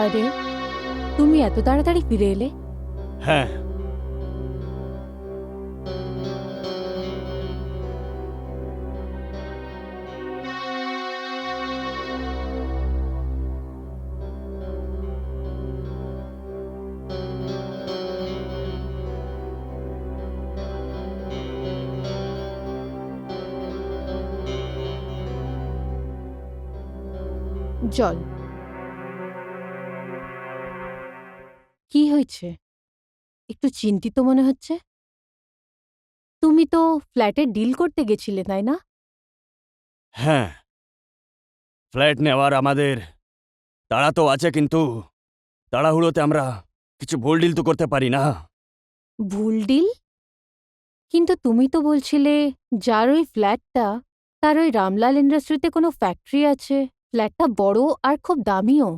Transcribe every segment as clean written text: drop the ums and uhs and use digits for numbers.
আরে, তুমি এত তাড়াতাড়ি ফিরে এলে? হ্যাঁ, জল। কি হয়েছে? একটু চিন্তিত মনে হচ্ছে। তুমি তো ফ্ল্যাটের ডিল করতে গেছিলে, তাই না? হ্যাঁ, ফ্ল্যাট নেওয়ার আমাদের তাড়া তো আছে, কিন্তু তাড়াহুড়োতে আমরা কিছু ভুল ডিল তো করতে পারি না। ভুল ডিল? কিন্তু তুমি তো বলছিলে যার ওই ফ্ল্যাটটা, তার ওই রামলাল ইন্ডাস্ট্রিতে কোনো ফ্যাক্টরি আছে। ফ্ল্যাটটা বড় আর খুব দামিও।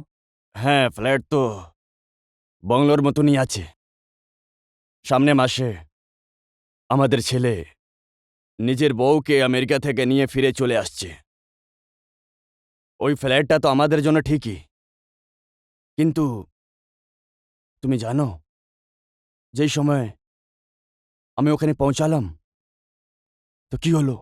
হ্যাঁ, ফ্ল্যাট তো বাংলোর মতনই আছে। সামনে মাসে আমাদের ছেলে নিজের বউকে আমেরিকা থেকে নিয়ে ফিরে চলে আসছে। ওই ফ্ল্যাটটা তো আমাদের জন্য ঠিকই, কিন্তু তুমি জানো, যেই সময় আমি ওখানে পৌঁছালাম তো কি হলো?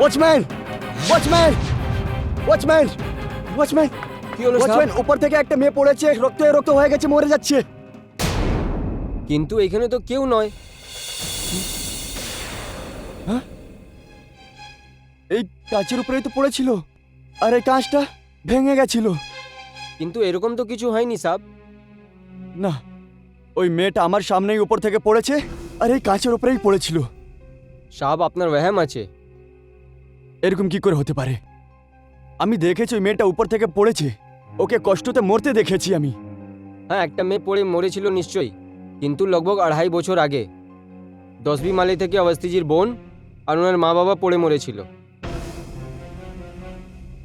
ওয়াচম্যান! ওয়াচম্যান! ওয়াচম্যান! ওয়াচম্যান! কি হলো ওয়াচম্যান, সাহেব? উপর থেকে একটা মেয়ে পড়েছে, রক্তে রক্ত হয়ে গেছে, মরে যাচ্ছে। কিন্তু এখানে তো কেউ নয়। এই কাঁচের উপরেই তো পড়েছিল, আর এই কাঁচটা ভেঙে গেছিল। কিন্তু এরকম তো কিছু হয়নি সাহেব। না, ওই মেয়েটা আমার সামনেই উপর থেকে পড়েছে, আর এই কাঁচের উপরেই পড়েছিল। সাহেব, আপনার ওয়াহাম আছে। এরকম কি করে হতে পারে? আমি দেখেছি ওই মেয়েটা উপর থেকে পড়েছে, ওকে কষ্টতে মরতে দেখেছি আমি। হ্যাঁ, একটা মেয়ে পড়ে মরেছিল নিশ্চয়ই, কিন্তু লগভগ 2.5 বছর আগে 10বি মালে থেকে অবস্থিজির বোন আর ওনার মা বাবা পড়ে মরেছিল।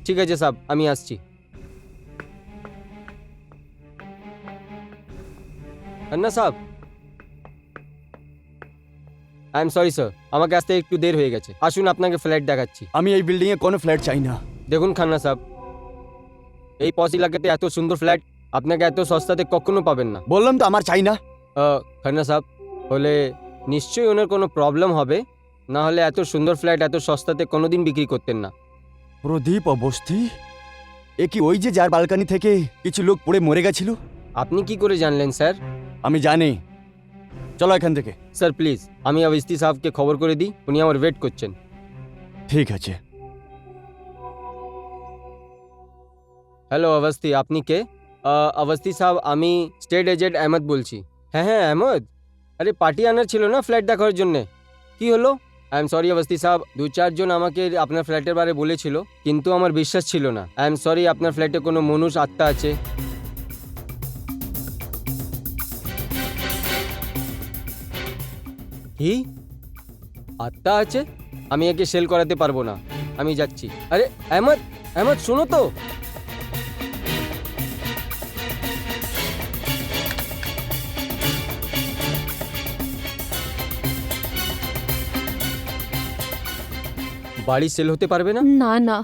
ঠিক আছে সাহেব, আমি আসছি। না সাহেব, আই এম সরি স্যার, আমাকে আসতে একটু দেরি হয়ে গেছে। আসুন, আপনাকে ফ্ল্যাট দেখাচ্ছি। আমি এই বিল্ডিংয়ে কোনো ফ্ল্যাট চাই না। দেখুন খান্না সাহেব, এই পশ এলাকাতে এত সুন্দর ফ্ল্যাট আপনাকে এত সস্তাতে কখনো পাবেন না। বললাম তো আমার চাই না। খান্না সাহেব, হলে নিশ্চয়ই ওনার কোনো প্রবলেম হবে, না হলে এত সুন্দর ফ্ল্যাট এত সস্তাতে কোনোদিন বিক্রি করতেন না। প্রদীপ অবস্থি, এ কি ওই যে যার বালকানি থেকে কিছু লোক পড়ে মরে গেছিল? আপনি কি করে জানলেন স্যার? আমি জানি। চলো এখান থেকে। স্যার প্লিজ, আমি অবস্থি সাহেবকে খবর করে দিই, উনি আমার ওয়েট করছেন। ঠিক আছে। হ্যালো অবস্থি, আপনি কে? অবস্থি সাহেব, আমি স্টেট এজেন্ট আহমদ বলছি। হ্যাঁ হ্যাঁ আহমদ, আরে পার্টি আনার ছিল না ফ্ল্যাট দেখার জন্যে। কি হলো? আই এম সরি অবস্থি সাহেব, 2-4 জন আমাকে আপনার ফ্ল্যাটের বারে বলেছিল, কিন্তু আমার বিশ্বাস ছিল না। আই এম সরি, আপনার ফ্ল্যাটে কোনো মনুষ আত্মা আছে? কি আত্মা আছে? আমি একে সেল করাতে পারবো না, আমি যাচ্ছি। আরে আহমদ, আহমদ শোনো তো। বাড়ি সেল হতে পারবে না? না না,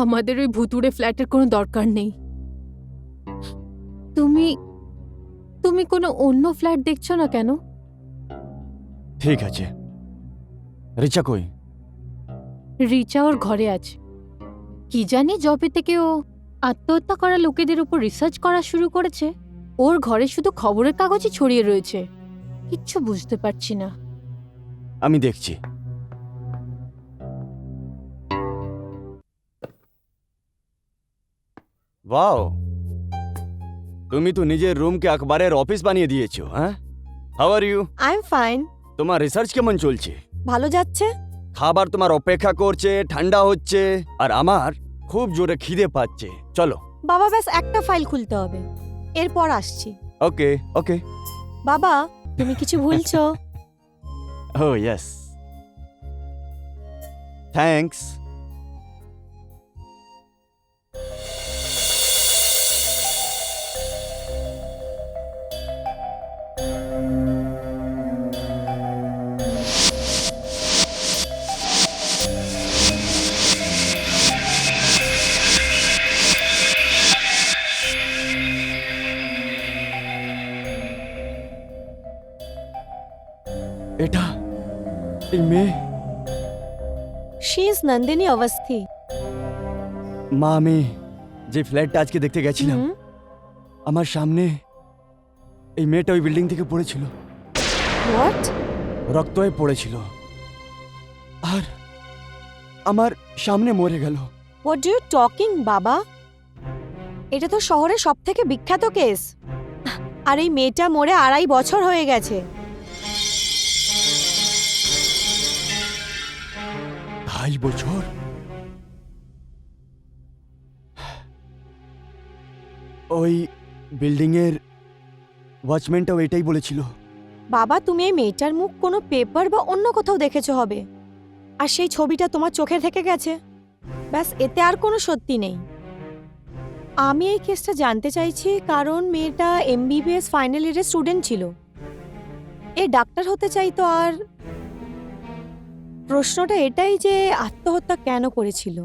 আমাদের ওই ভুতুড়ে ফ্ল্যাটের কোনো দরকার নেই। তুমি তুমি কোনো অন্য ফ্ল্যাট দেখছো না কেন? ঠিক আছে। রিচা কই? রিচা ওর ঘরে আছে। কি জানি যবে থেকে ও আত্মহত্যা করা লোকেদের উপর রিসার্চ করা শুরু করেছে, ওর ঘরে শুধু খবরের কাগজই ছড়িয়ে রয়েছে। কিচ্ছু বুঝতে পারছি না। আমি দেখছি। ওয়াও, তুমি তো নিজের রুমকে আকবরের অফিস বানিয়ে দিয়েছো, হ্যাঁ? How are you? I am fine. তোমার রিসার্চ কেমন চলছে? ভালো যাচ্ছে। খাবার তোমার অপেক্ষা করছে, ঠান্ডা হচ্ছে, আর আমার খুব জোরে খিদে পাচ্ছে। চলো। বাবা ব্যাস একটা ফাইল খুলতে হবে, এরপর আসছি। ওকে ওকে। বাবা তুমি কিছু ভুলছো। ও ইয়েস, থ্যাঙ্কস। এটা এই মেয়ে। She is Nandini অবস্থি। মা, আমি যে ফ্ল্যাটটা আজকে দেখতে গেছিলাম, হুম, আমার সামনে এই মেয়েটা ওই বিল্ডিং থেকে পড়েছিল, হোয়াট? রক্ত হয়ে পড়েছিল, আর আমার সামনে মরে গেল। হোয়াট ডু ইউ টকিং বাবা? এটা তো শহরের সব থেকে বিখ্যাত কেস, আর এই মেয়েটা মরে 2.5 বছর হয়ে গেছে। 2.5 বছর? ওই বিল্ডিং এর ওয়াচম্যানটাও এটাই বলেছিল। বাবা তুমি এই মেয়েটার মুখ কোনো পেপার বা অন্য কোথাও দেখেছো হবে, আর সেই ছবিটা তোমার চোখে থেকে গেছে, ব্যাস এতে আর কোনো সত্যি নেই। আমি এই কেসটা জানতে চাইছি কারণ মেয়েটা এমবিবিএস ফাইনাল ইয়ারের স্টুডেন্ট ছিল, এ ডাক্তার হতে চাইতো, আর প্রশ্নটা এটাই যে আত্মহত্যা কেন করেছিল।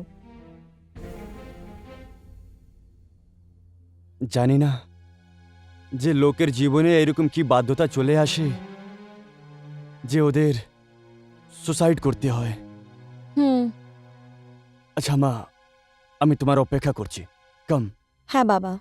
জানি না যে লোকের জীবনে এরকম কি বাধ্যতা চলে আসে যে ওদের সুসাইড করতে হয়। হুম। আচ্ছা মা, আমি তোমার অপেক্ষা করছি, কাম। হ্যাঁ বাবা।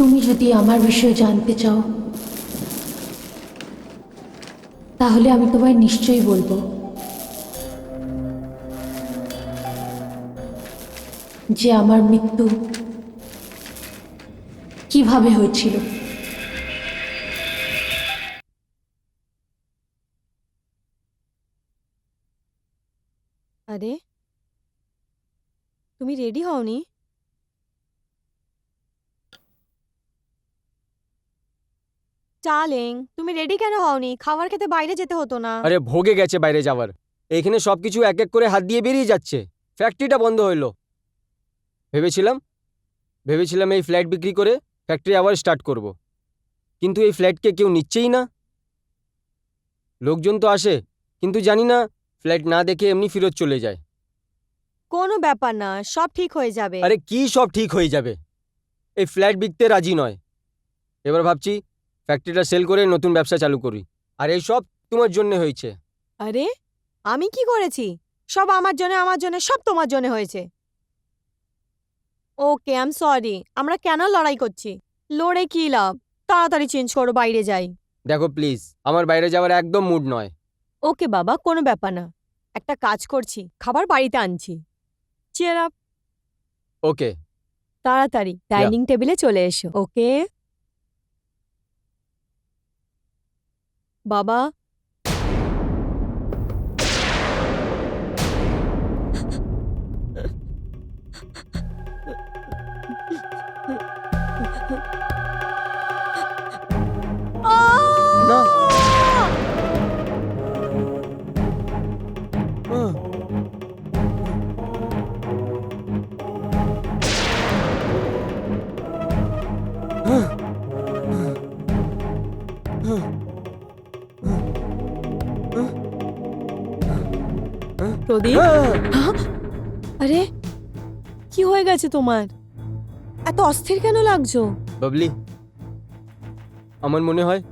তুমি যদি আমার বিষয়ে জানতে চাও তাহলে আমি তোমায় নিশ্চয়ই বলবো যে আমার মৃত্যু কিভাবে হয়েছিল। আরে তুমি রেডি হওনি? ডার্লিং তুমি রেডি কেন হওনি? খাবার খেতে বাইরে যেতে হতো না? আরে ভোগে গেছে বাইরে যাওয়ার, এখানে সবকিছু এক এক করে হাত দিয়ে বেরিয়ে যাচ্ছে, ফ্যাক্টরিটা বন্ধ হইলো। ভেবেছিলাম এই ফ্ল্যাট বিক্রি করে ফ্যাক্টরি আবার স্টার্ট করব, কিন্তু এই ফ্ল্যাটকে কেউ নিচ্ছেই না। লোকজন তো আসে, কিন্তু জানি না ফ্ল্যাট না দেখে এমনি ফেরত চলে যায়। কোনো ব্যাপার না, সব ঠিক হয়ে যাবে। আরে কি সব ঠিক হয়ে যাবে? এই ফ্ল্যাট বিকতে রাজি নয়। এবার ভাবছি ফ্যাক্টরিটা সেল করে নতুন ব্যবসা চালু করি, আর এই সব তোমার জন্য হয়েছে। আরে আমি কি করেছি? সব আমার জন্য সব তোমার জন্য হয়েছে। Okay I am sorry. আমরা কেন লড়াই করছি? লড়ে কি লাভ? তাড়াতাড়ি চেঞ্জ করো, বাইরে যাই। দেখো প্লিজ, আমার বাইরে যাওয়ার একদম মুড নয়। ওকে বাবা, কোনো ব্যাপার না। একটা কাজ করছি, খাবার বাড়িতে আনছি। Cheer up. ওকে। তাড়াতাড়ি ডাইনিং টেবিলে চলে এসো। ওকে বাবা। না। প্রদীপ হ্যাঁ? আরে কি হয়ে গেছে তোমার? এত অস্থির কেন লাগছো? বাবলি, আমার মনে হয়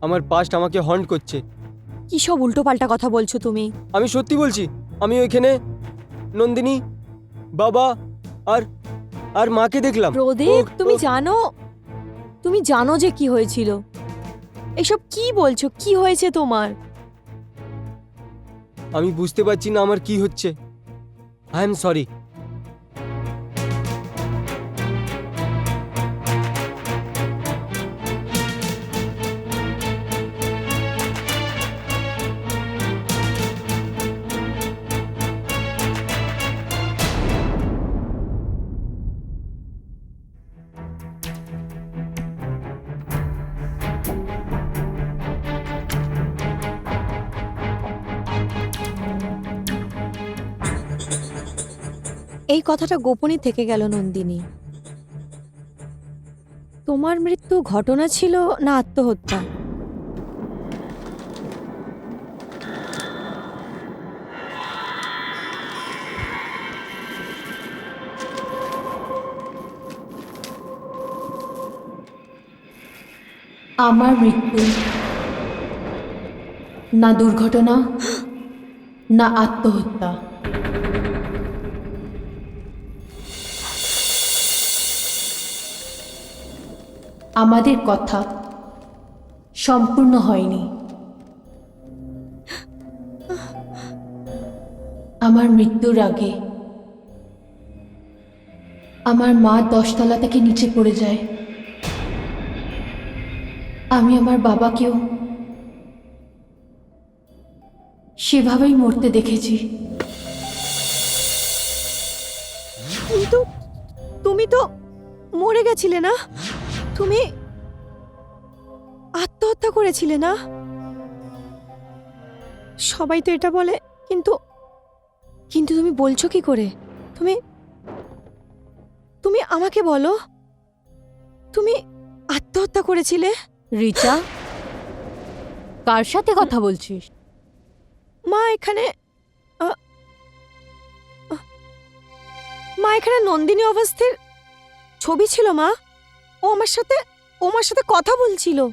আমার পাস্ট আমাকে হন্ট করছে। কি সব উল্টোপাল্টা কথা বলছো তুমি? আমি সত্যি বলছি, আমি ওইখানে নন্দিনী, বাবা আর আর মাকে দেখলাম। প্রদীপ ও- তুমি ও- জানো যে কি হয়েছিল? এসব কি বলছো? কি হয়েছে তোমার? আমি বুঝতে পারছি না আমার কি হচ্ছে। I am sorry. এই কথাটা গোপনই থেকে গেল নন্দিনী। তোমার মৃত্যু ঘটনা ছিল না আত্মহত্যা? আমার মৃত্যু না দুর্ঘটনা না আত্মহত্যা। আমাদের কথা সম্পূর্ণ হয়নি। আমার মৃত্যুর আগে আমার মা 10 তলা থেকে নিচে পড়ে যায়। আমি আমার বাবাকেও সেভাবেই মরতে দেখেছি। কিন্তু তুমি তো মরে গেছিলে না? তুমি আত্মহত্যা করেছিলে না? সবাই তো এটা বলে, কিন্তু কিন্তু তুমি বলছো কি করে? তুমি তুমি আমাকে বলো, তুমি আত্মহত্যা করেছিলে? রিচা, কার সাথে কথা বলছিস? মা এখানে আ, আ, মা এখানে নন্দিনী অবস্থির ছবি ছিল মা। ও আমার সাথে কথা বলছিল।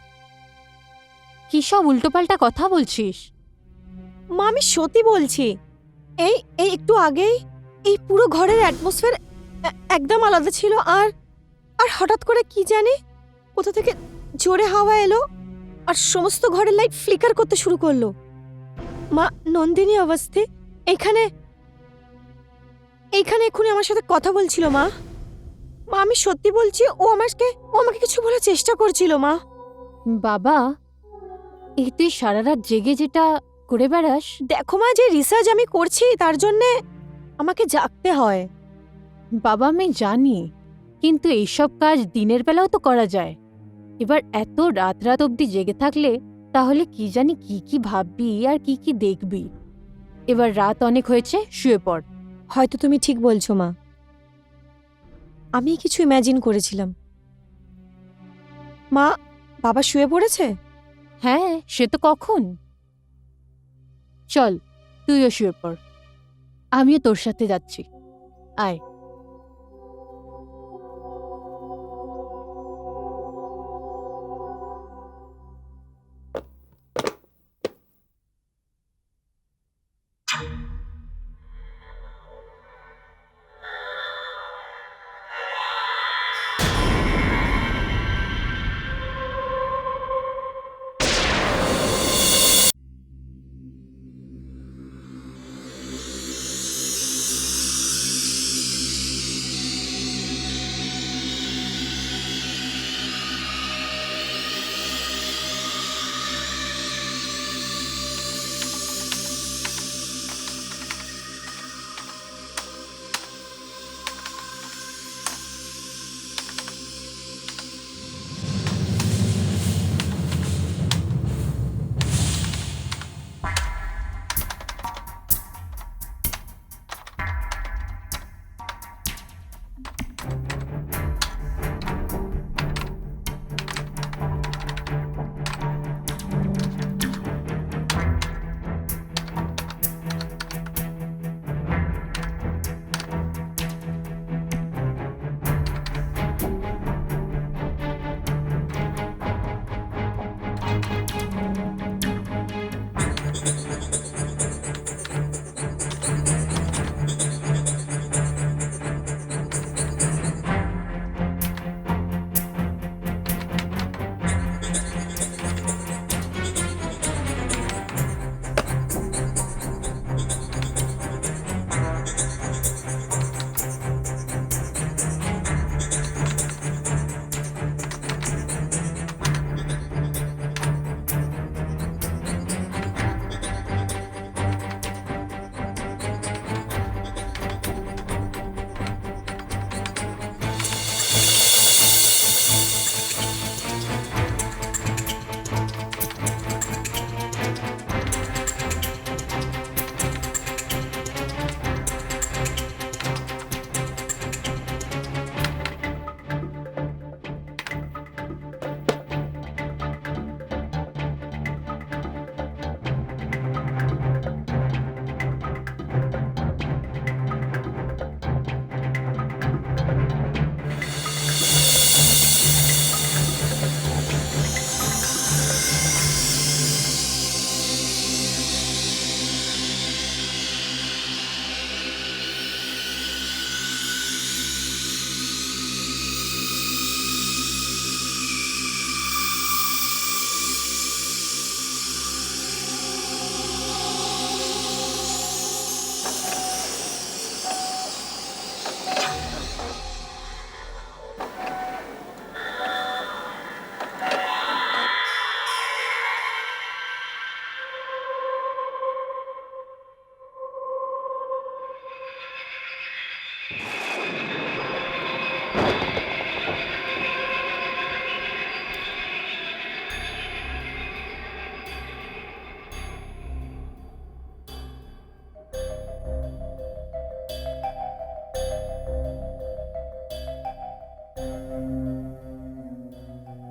কি সব উল্টোপাল্টা কথা বলছিস? মা আমি সত্যি বলছি। এই এই একটু আগেই এই পুরো ঘরের অ্যাটমসফিয়ার একদম আলাদা ছিল। আর আর হঠাৎ করে কি জানি কোথা থেকে জোরে হাওয়া এলো আর সমস্ত ঘরের লাইট ফ্লিকার করতে শুরু করলো। মা নন্দিনী অবস্থি এখানে এক্ষুনি আমার সাথে কথা বলছিল মা। মা আমি সত্যি বলছি, ও আমাকে কিছু বলার চেষ্টা করছিল মা। বাবা, এই তুই সারা রাত জেগে যেটা করে বেড়াস। দেখো মা, যে রিসার্চ আমি করছি তার জন্যে আমাকে জাগতে হয়। বাবা আমি জানি, কিন্তু এইসব কাজ দিনের বেলাও তো করা যায়। এবার এত রাত রাত অবধি জেগে থাকলে তাহলে কি জানি কি কি ভাববি আর কি কি দেখবি। এবার রাত অনেক হয়েছে, শুয়ে পড়। হয়তো তুমি ঠিক বলছো মা, আমি কিছু ইমাজিন করেছিলাম। মা, বাবা শুয়ে পড়েছে? হ্যাঁ, সে তো কখন। চল তুইও শুয়ে পড়, আমিও তোর সাথে যাচ্ছি। আয়।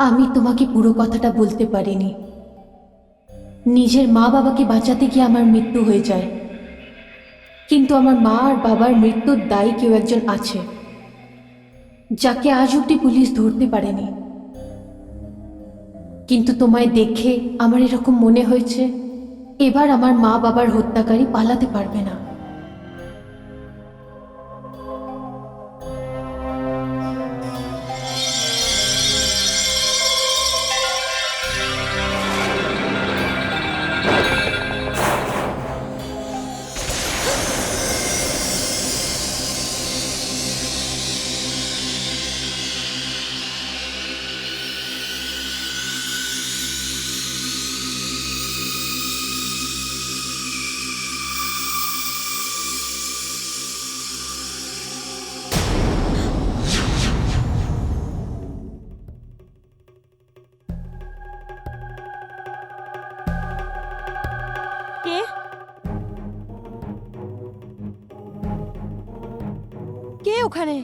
আমি তোমাকে পুরো কথাটা বলতে পারিনি। নিজের মা বাবাকে বাঁচাতে গিয়ে আমার মৃত্যু হয়ে যায়, কিন্তু আমার মা আর বাবার মৃত্যুর দায়ী কেউ একজন আছে, যাকে আজ অব্দি পুলিশ ধরতে পারেনি। কিন্তু তোমায় দেখে আমার এরকম মনে হয়েছে এবার আমার মা বাবার হত্যাকারী পালাতে পারবে না। কে? কে ওখানে?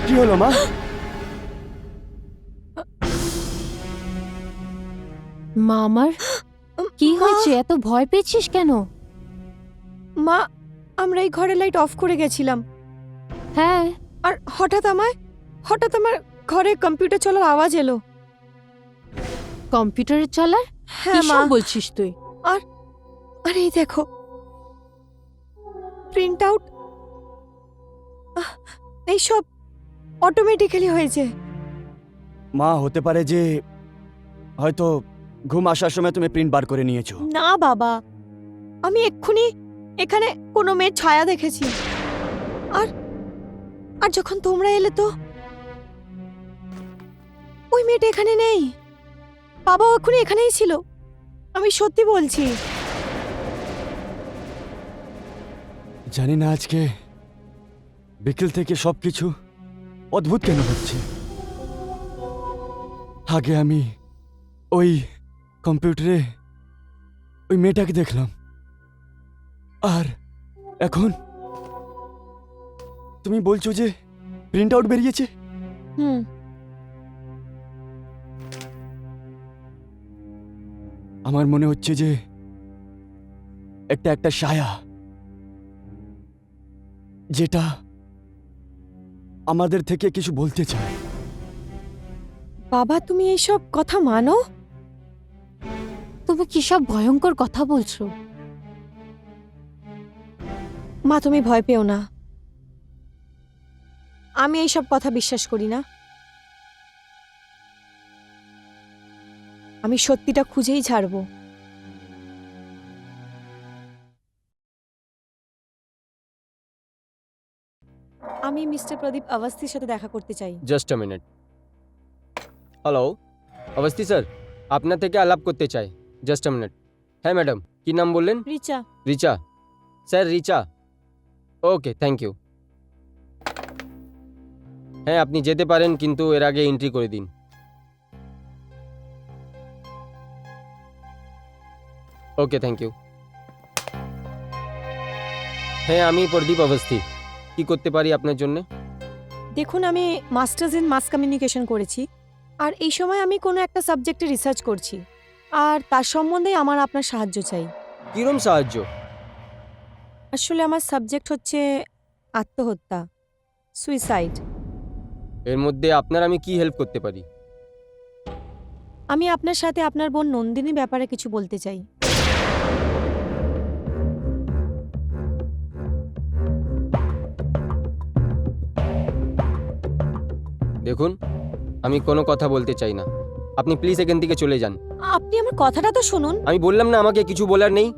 কি হলো মা? মা আমার, কি হয়েছে? এত ভয় পেয়েছিস কেন? মা, আমরা এই ঘরে লাইট অফ করে গেছিলাম, হ্যাঁ, আর হঠাৎ আমার ঘরে কম্পিউটার চলার আওয়াজ এলো। কম্পিউটারের চলার? হ্যাঁ কি মা, সব বলছিস তুই? আরে এই দেখো, প্রিন্ট আউট এইসব অটোমেটিক্যালি হয়েছে। মা, হতে পারে যে হয়তো ঘুম আসার সময় তুমি প্রিন্ট বার করে নিয়েছো। না বাবা, আমি এক্ষুনি এখানে কোনো মেয়ের ছায়া দেখেছি, আর আর যখন তোমরা এলে তো ওই মেয়েটা এখানে নেই। বাবাও এক্ষুনি এখানেই ছিল, আমি সত্যি বলছি। জানি না আজকে বিকেল থেকে সবকিছু অদ্ভুত কেন হচ্ছে। আগে আমি ওই কম্পিউটারে ওই মেয়েটাকে দেখলাম, আর এখন তুমি বলছো যে প্রিন্ট আউট বেরিয়েছে। হুম, আমার মনে হচ্ছে যে একটা ছায়া, যেটা আমাদের থেকে কিছু বলতে চায়। বাবা তুমি এইসব কথা মানো? তুমি কি সব ভয়ঙ্কর কথা বলছো? মা তুমি ভয় পেও না, আমি এইসব কথা বিশ্বাস করি না। আমি সত্যিটা খুঁজেই ছাড়বো। আমি মিস্টার প্রদীপ অবস্থির সাথে দেখা করতে চাই। Just a minute. Hello Awasthi sir, আপনার থেকে আলাপ করতে চাই। Just a minute. হ্যাঁ ম্যাডাম, কি নাম বললেন? Richa. Richa sir, Richa. Okay, thank you. হ্যাঁ আপনি যেতে পারেন, কিন্তু এর আগে এন্ট্রি করে দিন। ওকে, থ্যাংক ইউ। হ্যাঁ আমি প্রদীপ অবস্থি, কি করতে পারি আপনার জন্য? দেখুন, আমি মাস্টার্স ইন মাস কমিউনিকেশন করেছি, আর এই সময় আমি কোনো একটা সাবজেক্টে রিসার্চ করছি, আর তার সম্বন্ধে আমার আপনার সাহায্য চাই। কিরম সাহায্য? আসলে আমার সাবজেক্ট হচ্ছে আত্মহত্যা, সুইসাইড। এর মধ্যে আপনার আমি কি হেল্প করতে পারি? আমি আপনার সাথে আপনার বোন নন্দিনীর ব্যাপারে কিছু বলতে চাই। দেখুন, আমি কোনো কথা বলতে চাই না। আপনি প্লিজ এখান থেকে চলে যান। আপনি আমার কথাটা তো শুনুন। আমি বললাম না আমাকে কিছু বলার নেই।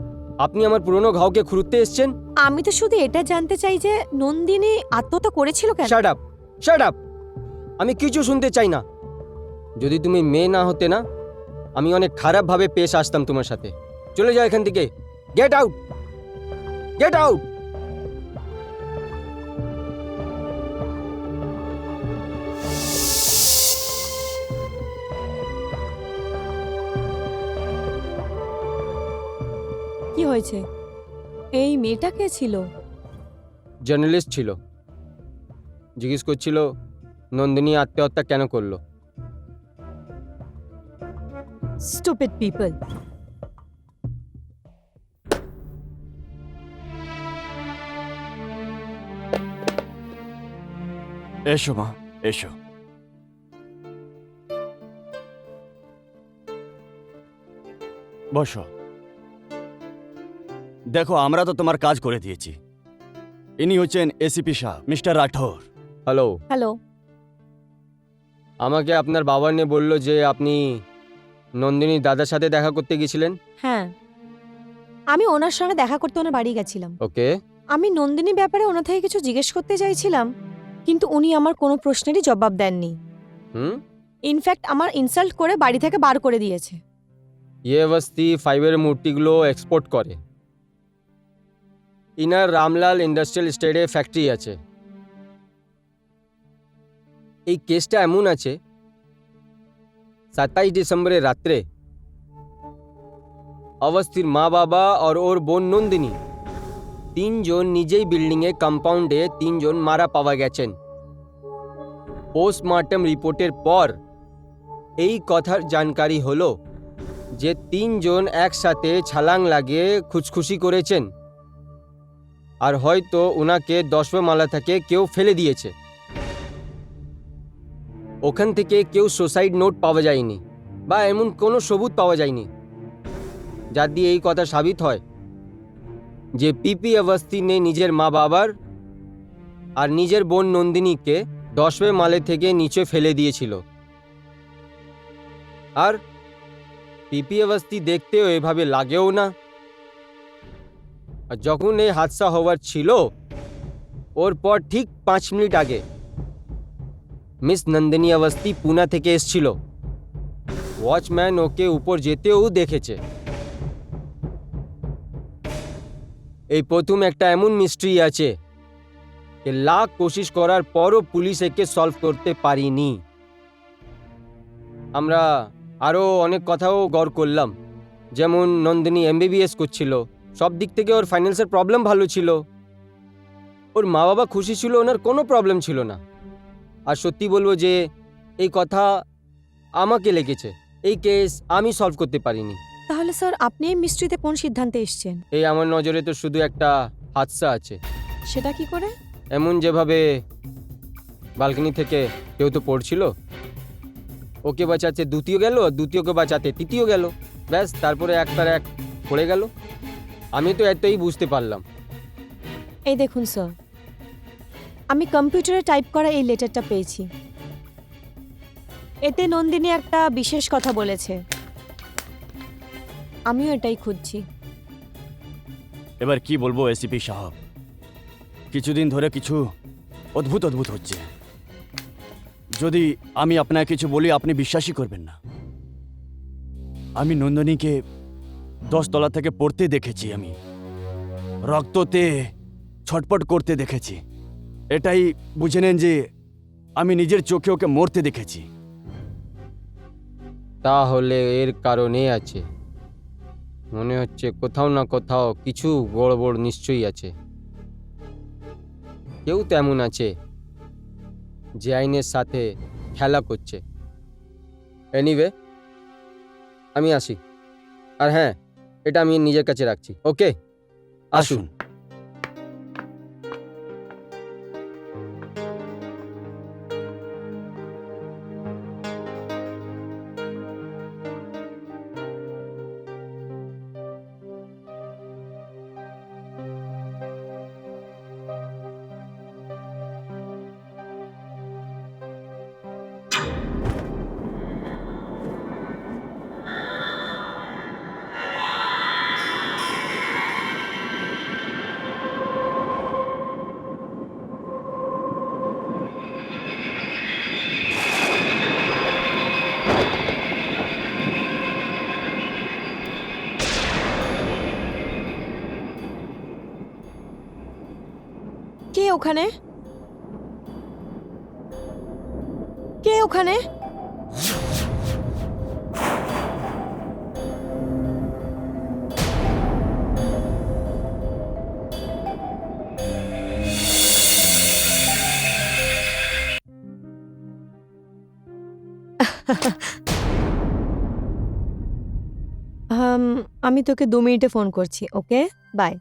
আপনি আমার পুরনো ঘাওকে খুঁড়তে এসছেন। আমি তো শুধু এটা জানতে চাই যে নন্দিনী আত্মহত্যা করেছিল কেন? Shut up, shut up. আমি কিছু শুনতে চাই না। যদি তুমি মেয়ে না হতে না, আমি অনেক খারাপভাবে পেশ আসতাম তোমার সাথে। চলে যাও এখান থেকে। Get out, get out. কি হয়েছে? এই মেয়েটা কে ছিল? জার্নালিস্ট ছিল। জিজ্ঞেস করছিল নন্দিনী আত্মহত্যা কেন করলো। Stupid people. এসো মা, এসো। বসো। দেখো, আমরা তো তোমার কাজ করে দিয়েছি। ইনি হচ্ছেন এসিপি সাহেব, মিস্টার রাঠোর। হ্যালো। হ্যালো। আমাকে আপনার বাবা নিয়ে বলল যে আপনি নন্দিনীর দাদার সাথে দেখা করতে গেছিলেন। হ্যাঁ, আমি ওনার সঙ্গে দেখা করতে ওনার বাড়ি গেছিলাম। ওকে। আমি নন্দিনীর ব্যাপারে ওনার থেকে কিছু জিজ্ঞেস করতে চাইছিলাম, কিন্তু উনি আমার কোনো প্রশ্নেরই জবাব দেননি। হুম। ইনফ্যাক্ট আমার ইনসাল্ট করে বাড়ি থেকে বার করে দিয়েছে। ইয়ে বস্তি ফাইবের মূর্তিগুলো এক্সপোর্ট করে। ইনার রামলাল ইন্ডাস্ট্রিয়াল স্টেটে ফ্যাক্টরি আছে। এই কেসটা এমন আছে, 27 ডিসেম্বরের রাত্রে অবস্থির মা বাবা আর ওর বোন নন্দিনী তিনজন নিজেই বিল্ডিংয়ে কম্পাউন্ডে তিনজন মারা পাওয়া গেছেন। পোস্টমর্টম রিপোর্টের পর এই কথার জানকারি হলো যে তিনজন একসাথে ছালাং লাগিয়ে খুশখুশি করেছেন, আর হয়তো ওনাকে দশমালা থেকে কেউ ফেলে দিয়েছে। ওখান থেকে কেউ সুসাইড নোট পাওয়া যায়নি বা এমন কোনো সবুত পাওয়া যায়নি যা দিয়ে এই কথা সাবিত হয় যে পিপি অবস্থি ने নিজের মা বাবার আর নিজের বোন নন্দিনীকে 10वें মালে থেকে নিচে ফেলে দিয়েছিল। আর পিপি অবস্থি দেখতেও এভাবে লাগেও না। আর যখন এই হাদসা হওয়ার ছিল ওর পর ঠিক 5 মিনিট আগে মিস নন্দিনী অবস্থি পুনা থেকে এসেছিল। ওয়াচম্যান ওকে উপর যেতেও দেখেছে। এই প্রথম একটা এমন মিস্ট্রি আছে যে লাখ কোশিশ করার পরও পুলিশ একে সলভ করতে পারিনি। আমরা আরও অনেক কথাও গড় করলাম, যেমন নন্দিনী MBBS করছিল, সব দিক থেকে ওর ফাইন্যান্সের প্রবলেম ভালো ছিল, ওর মা বাবা খুশি ছিল, ওনার কোনো প্রবলেম ছিল না। আর সত্যি বলবো যে এই কথা আমাকে লেগেছে, এই কেস আমি সলভ করতে পারিনি। তাহলে স্যার আপনি এই মিস্ট্রিতে কোন সিদ্ধান্তে এসেছেন? এই আমার নজরে তো শুধু একটা হাদসা আছে। সেটা কি করে? এমন যেভাবে বালকনি থেকে কেউ তো পড়ছিল, ওকে বাঁচাতে দ্বিতীয় গেল, দ্বিতীয়কে বাঁচাতে তৃতীয় গেল, ব্যাস তারপরে একটার এক পড়ে গেল। আমি তো এতই বুঝতে পারলাম। এই দেখুন স্যার, আমি কম্পিউটারে টাইপ করা এই লেটারটা পেয়েছি। এতে নন্দিনী একটা বিশেষ কথা বলেছে। আমিও এটাই খুঁজছি। এবার কি বলবো এসিপি সাহেব, কিছুদিন ধরে কিছু অদ্ভুত অদ্ভুত হচ্ছে। যদি আমি আপনাকে কিছু বলি আপনি বিশ্বাসই করবেন না। আমি নন্দিনীকে 10 তলা থেকে পড়তে দেখেছি, আমি রক্ততে ছটপট করতে দেখেছি। এটাই বুঝে নেন যে আমি নিজের চোখে ওকে মরতে দেখেছি। তাহলে এর কারণে আছে, মনে হচ্ছে কোথাও না কোথাও কিছু গড়বড় নিশ্চয়ই আছে। কেউ তেমন আছে যে আইনের সাথে খেলা করছে। এনিওয়ে, আমি আসি। আর হ্যাঁ, এটা আমি নিজের কাছে রাখছি। ওকে, আসুন। ওখানে? কে ওখানে? আমি তোকে 2 মিনিটে ফোন করছি, ওকে? বাই।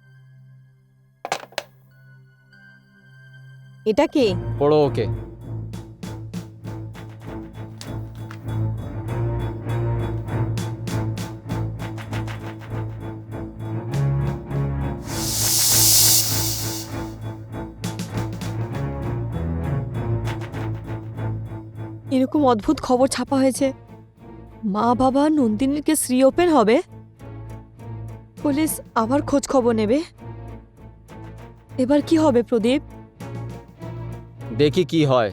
এটা কি? পড়ো ওকে। এরকম অদ্ভুত খবর ছাপা হয়েছে। মা বাবা নন্দিনীর কেস রিওপেন হবে, পুলিশ আবার খোঁজ খবর নেবে। এবার কি হবে প্রদীপ? দেখি কি হয়।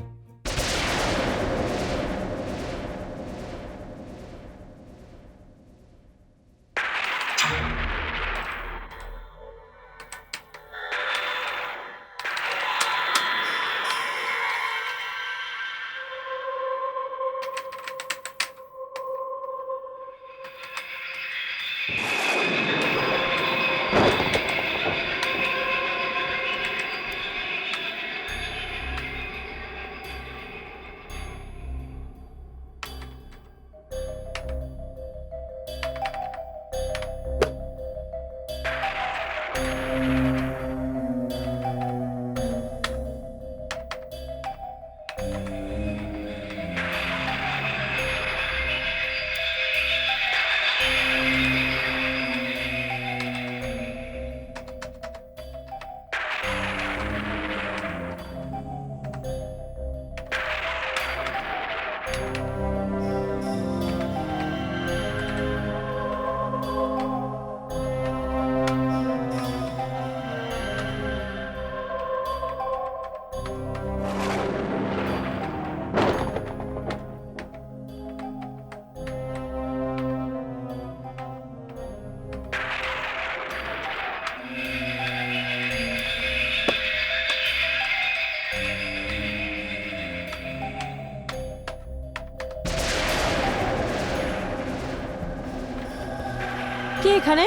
কে এখানে?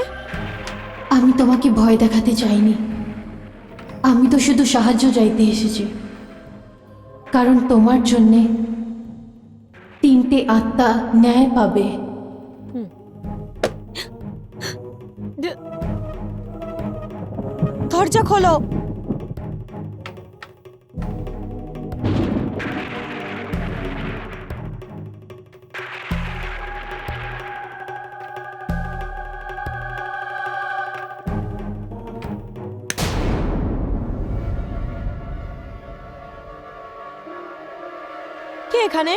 আমি তোমাকে ভয় দেখাতে চাইনি, আমি তো শুধু সাহায্য চাইতে এসেছি। কারণ তোমার জন্যে 3টে আত্মা ন্যায় পাবে। দরজা খোলো। কে এখানে?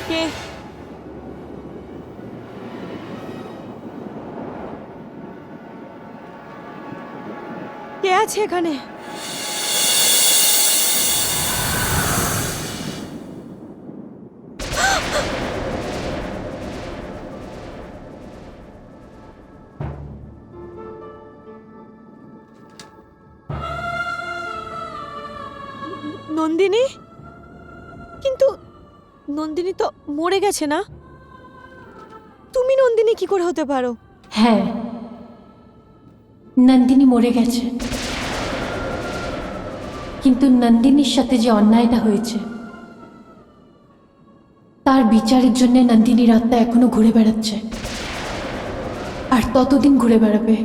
কে? কে আছে এখানে? নন্দিনী? কিন্তু নন্দিনী তো মরে গেছে না? তুমি নন্দিনী কি করে হতে পারো? হ্যাঁ, নন্দিনী মরে গেছে, কিন্তু নন্দিনীর সাথে যে অন্যায়টা হয়েছে তার বিচারের জন্য নন্দিনীর আত্মা এখনো ঘুরে বেড়াচ্ছে, আর ততদিন ঘুরে বেড়াবে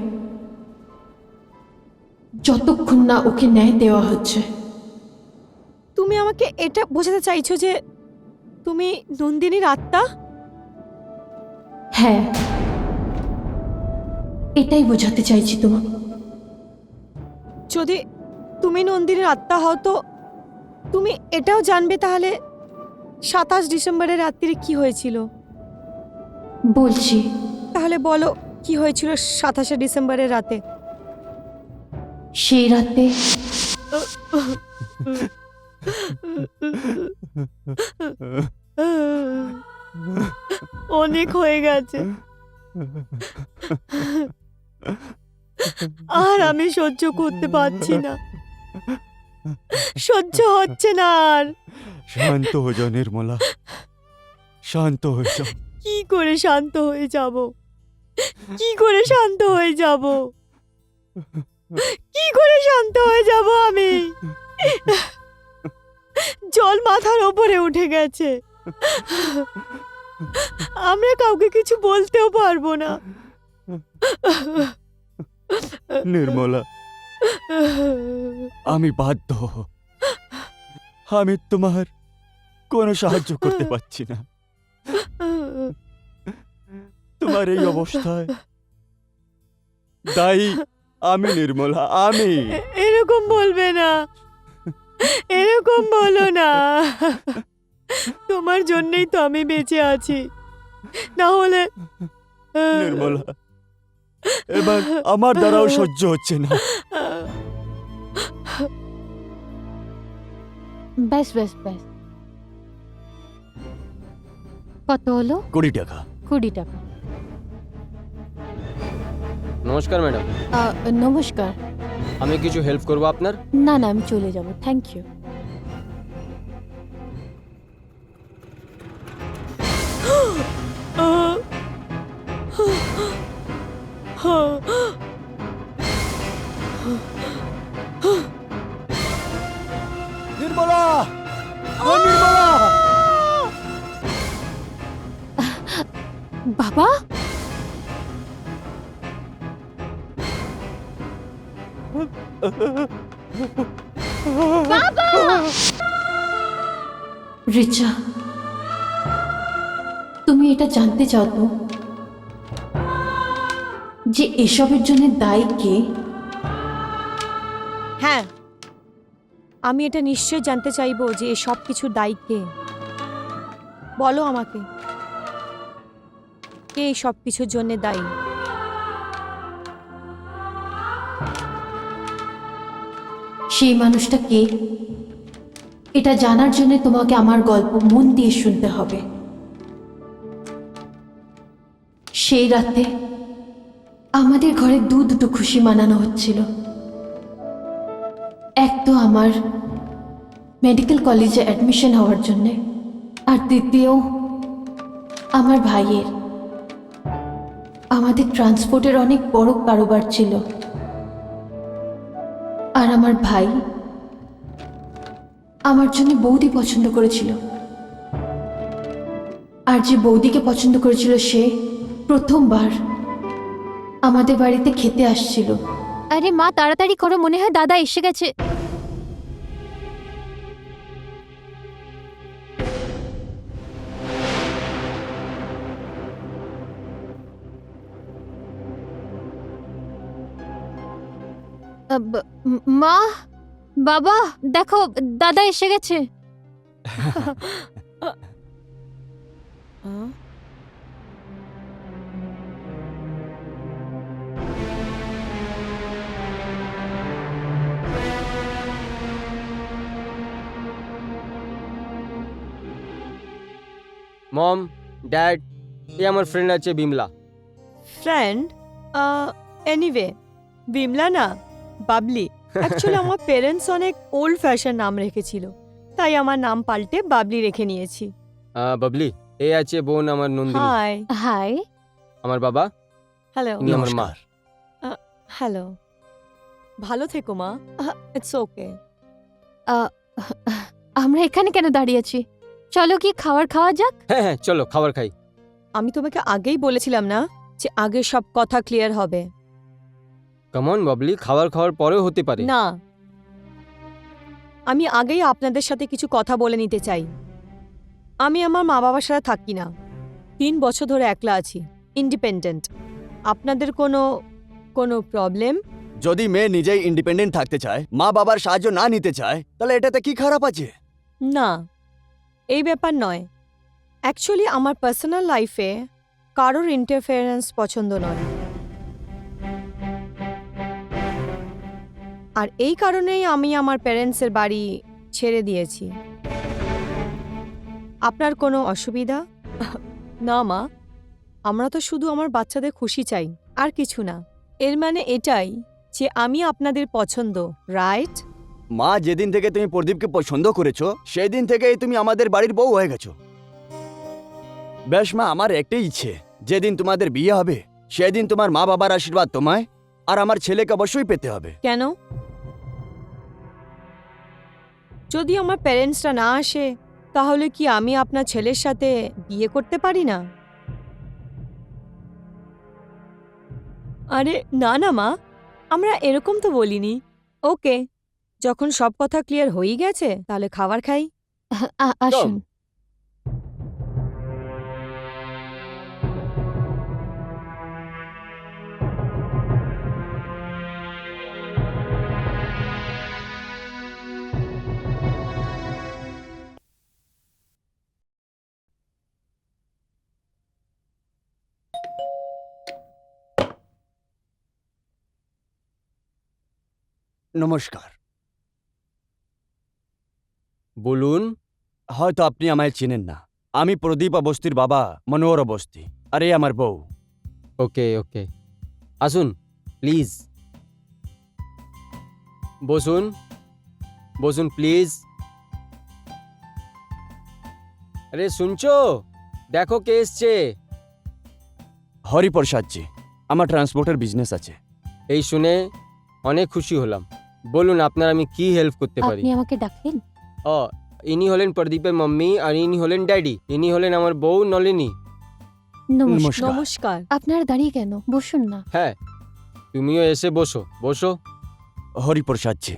যতক্ষণ না ওকে ন্যায় দেওয়া হচ্ছে। তুমি আমাকে এটা বোঝাতে চাইছো যে তুমি নন্দিনীর আত্মা? হ্যাঁ, এটাই বোঝাতে চাইছি তোমাকে। যদি তুমি নন্দিনীর আত্মা হও তো তুমি এটাও জানবে তাহলে 27 ডিসেম্বরের রাত্রিরে কি হয়েছিল। বলছি, তাহলে বলো কি হয়েছিল 27শে ডিসেম্বরের রাতে? সেই রাতে অনেক হয়ে গেছে, আর আমি সহ্য করতে পারছি না, সহ্য হচ্ছে না আর। শান্ত হয়ে যাও নির্মলা, শান্ত হয়ে যাও। কি করে শান্ত হয়ে যাব, কি করে শান্ত হয়ে যাব, কি করে শান্ত হয়ে যাব আমি? জল মাথার ওপরে উঠে গেছে, আমরা কাউকে কিছু বলতেও পারবো না। নির্মলা, আমি বাধ্য, আমি তোমার কোনো সাহায্য করতে পারছি না। তোমার এই অবস্থায় দায়ী আমি নির্মলা, আমি। এরকম বলবে না, এরকম বলো না। তোমার জন্যই তো আমি বেঁচে আছি, না হলে নির্মলা, এবার আমার দ্বারাও সহ্য হচ্ছে না। ব্যাস ব্যাস ব্যাস, কত হলো? 20 টাকা। 20 টাকা। নমস্কার ম্যাডাম, নমস্কার। আমি কিছু হেল্প করবো আপনার? না না, আমি চলে যাব, থ্যাংক ইউ। নির্মলা, নির্মলা! বাবা, রিচা, তুমি এটা জানতে চাও তো যে এসবের জন্য দায়ী কে? হ্যাঁ, আমি এটা নিশ্চয় জানতে চাইবো যে এই সব কিছুর দায়ী কে। বলো আমাকে, কে এই সব কিছুর জন্য দায়ী? সেই মানুষটা কে এটা জানার জন্য তোমাকে আমার গল্প মন দিয়ে শুনতে হবে। সেই রাতে আমাদের ঘরে দুটো খুশি মানানো হচ্ছিল। এক তো আমার মেডিকেল কলেজে অ্যাডমিশন হওয়ার জন্য, আর দ্বিতীয় আমার ভাইয়ের। আমাদের ট্রান্সপোর্টের অনেক বড় কারোবার ছিল, আর আমার ভাই আমার জন্য বৌদি পছন্দ করেছিল। আর যে বৌদিকে পছন্দ করেছিল সে প্রথমবার আমাদের বাড়িতে খেতে আসছিল। আরে মা, তাড়াতাড়ি করো, মনে হয় দাদা এসে গেছে। মা, বাবা, দেখো দাদা এসে গেছে। মম, ড্যাড, এই আমার ফ্রেন্ড আছে বিমলা। ফ্রেন্ড? এনিওয়ে, বিমলা না, বাবলি। অ্যাকচুয়ালি আমার পেরেন্টস অনেক ওল্ড ফ্যাশন নাম রেখেছিল, তাই আমার নাম পাল্টে বাবলি রেখে নিয়েছি। বাবলি, এই আছে বোন আমার নন্দিনী। হাই। হাই। আমার বাবা, হ্যালো। ইনি আমার মা। হ্যালো। ভালো থেকো মা। It's okay. আমরা এখানে কেন দাঁড়িয়ে আছি? চলো কি খাওয়া যাক। হ্যাঁ হ্যাঁ, চলো খাবার খাই। আমি তোমাকে আগেই বলেছিলাম না যে আগে সব কথা ক্লিয়ার হবে? কেমন বাবলি, খাবার খাওয়ার পরেও হতে পারে। না, আমি আগেই আপনাদের সাথে কিছু কথা বলে নিতে চাই। আমি আমার মা বাবার সাথে থাকি না, 3 বছর ধরে একলা আছি, ইন্ডিপেন্ডেন্ট। আপনাদের কোনো প্রবলেম? যদি মেয়ে নিজেই ইন্ডিপেন্ডেন্ট থাকতে চায়, মা বাবার সাহায্য না নিতে চায়, তাহলে এটাতে কি খারাপ আছে? না, এই ব্যাপার নয়। অ্যাকচুয়ালি আমার পার্সোনাল লাইফে কারোর ইন্টারফেয়ারেন্স পছন্দ নয়, আর এই কারণেই আমি আমার প্যারেন্টসের বাড়ি ছেড়ে দিয়েছি। আপনার কোনো অসুবিধা? না মা, আমরা তো শুধু আমার বাচ্চাদের খুশি চাই, আর কিছু না। এর মানে এটাই যে আমি আপনাদের পছন্দ, রাইট? মা, যেদিন থেকে তুমি প্রদীপকে পছন্দ করেছো সেই দিন থেকেই তুমি আমাদের বাড়ির বউ হয়ে গেছো। বেশ মা, আমার একটাই ইচ্ছে, যেদিন তোমাদের বিয়ে হবে সেদিন তোমার মা বাবার আশীর্বাদ তোমায় আর আমার ছেলেকে অবশ্যই পেতে হবে। কেন? যদি আমার প্যারেন্টসরা না আসে তাহলে কি আমি আপনার ছেলের সাথে বিয়ে করতে পারি না? আরে না না মা, আমরা এরকম তো বলিনি। ওকে, যখন সব কথা ক্লিয়ার হয়ে গেছে তাহলে খাবার খাই। আসুন। নমস্কার। বলুন। হয়তো আপনি আমায় চেনেন না, আমি প্রদীপ অবস্তির বাবা মনোহর অবস্তি, আর এই আমার বউ। ওকে ওকে, আসুন প্লিজ। বসুন বসুন প্লিজ। আরে শুনছো, দেখো কে এসছে। হরিপ্রসাদ জি, আমার ট্রান্সপোর্টের বিজনেস আছে। এই শুনে অনেক খুশি হলাম। বলুন আপনার আমি কি হেল্প করতে পারি? আপনি আমাকে ডাকলেন? ও, ইনি হলেন প্রদীপের মাম্মি আর ইনি হলেন ড্যাডি। ইনি হলেন আমার বউ নলিনী। নমস্কার। নমস্কার। নমস্কার। আপনারা দাঁড়িয়ে কেন? বসুন না। হ্যাঁ, তুমিও এসে বসো বসো। হরিপ্রসাদ জি,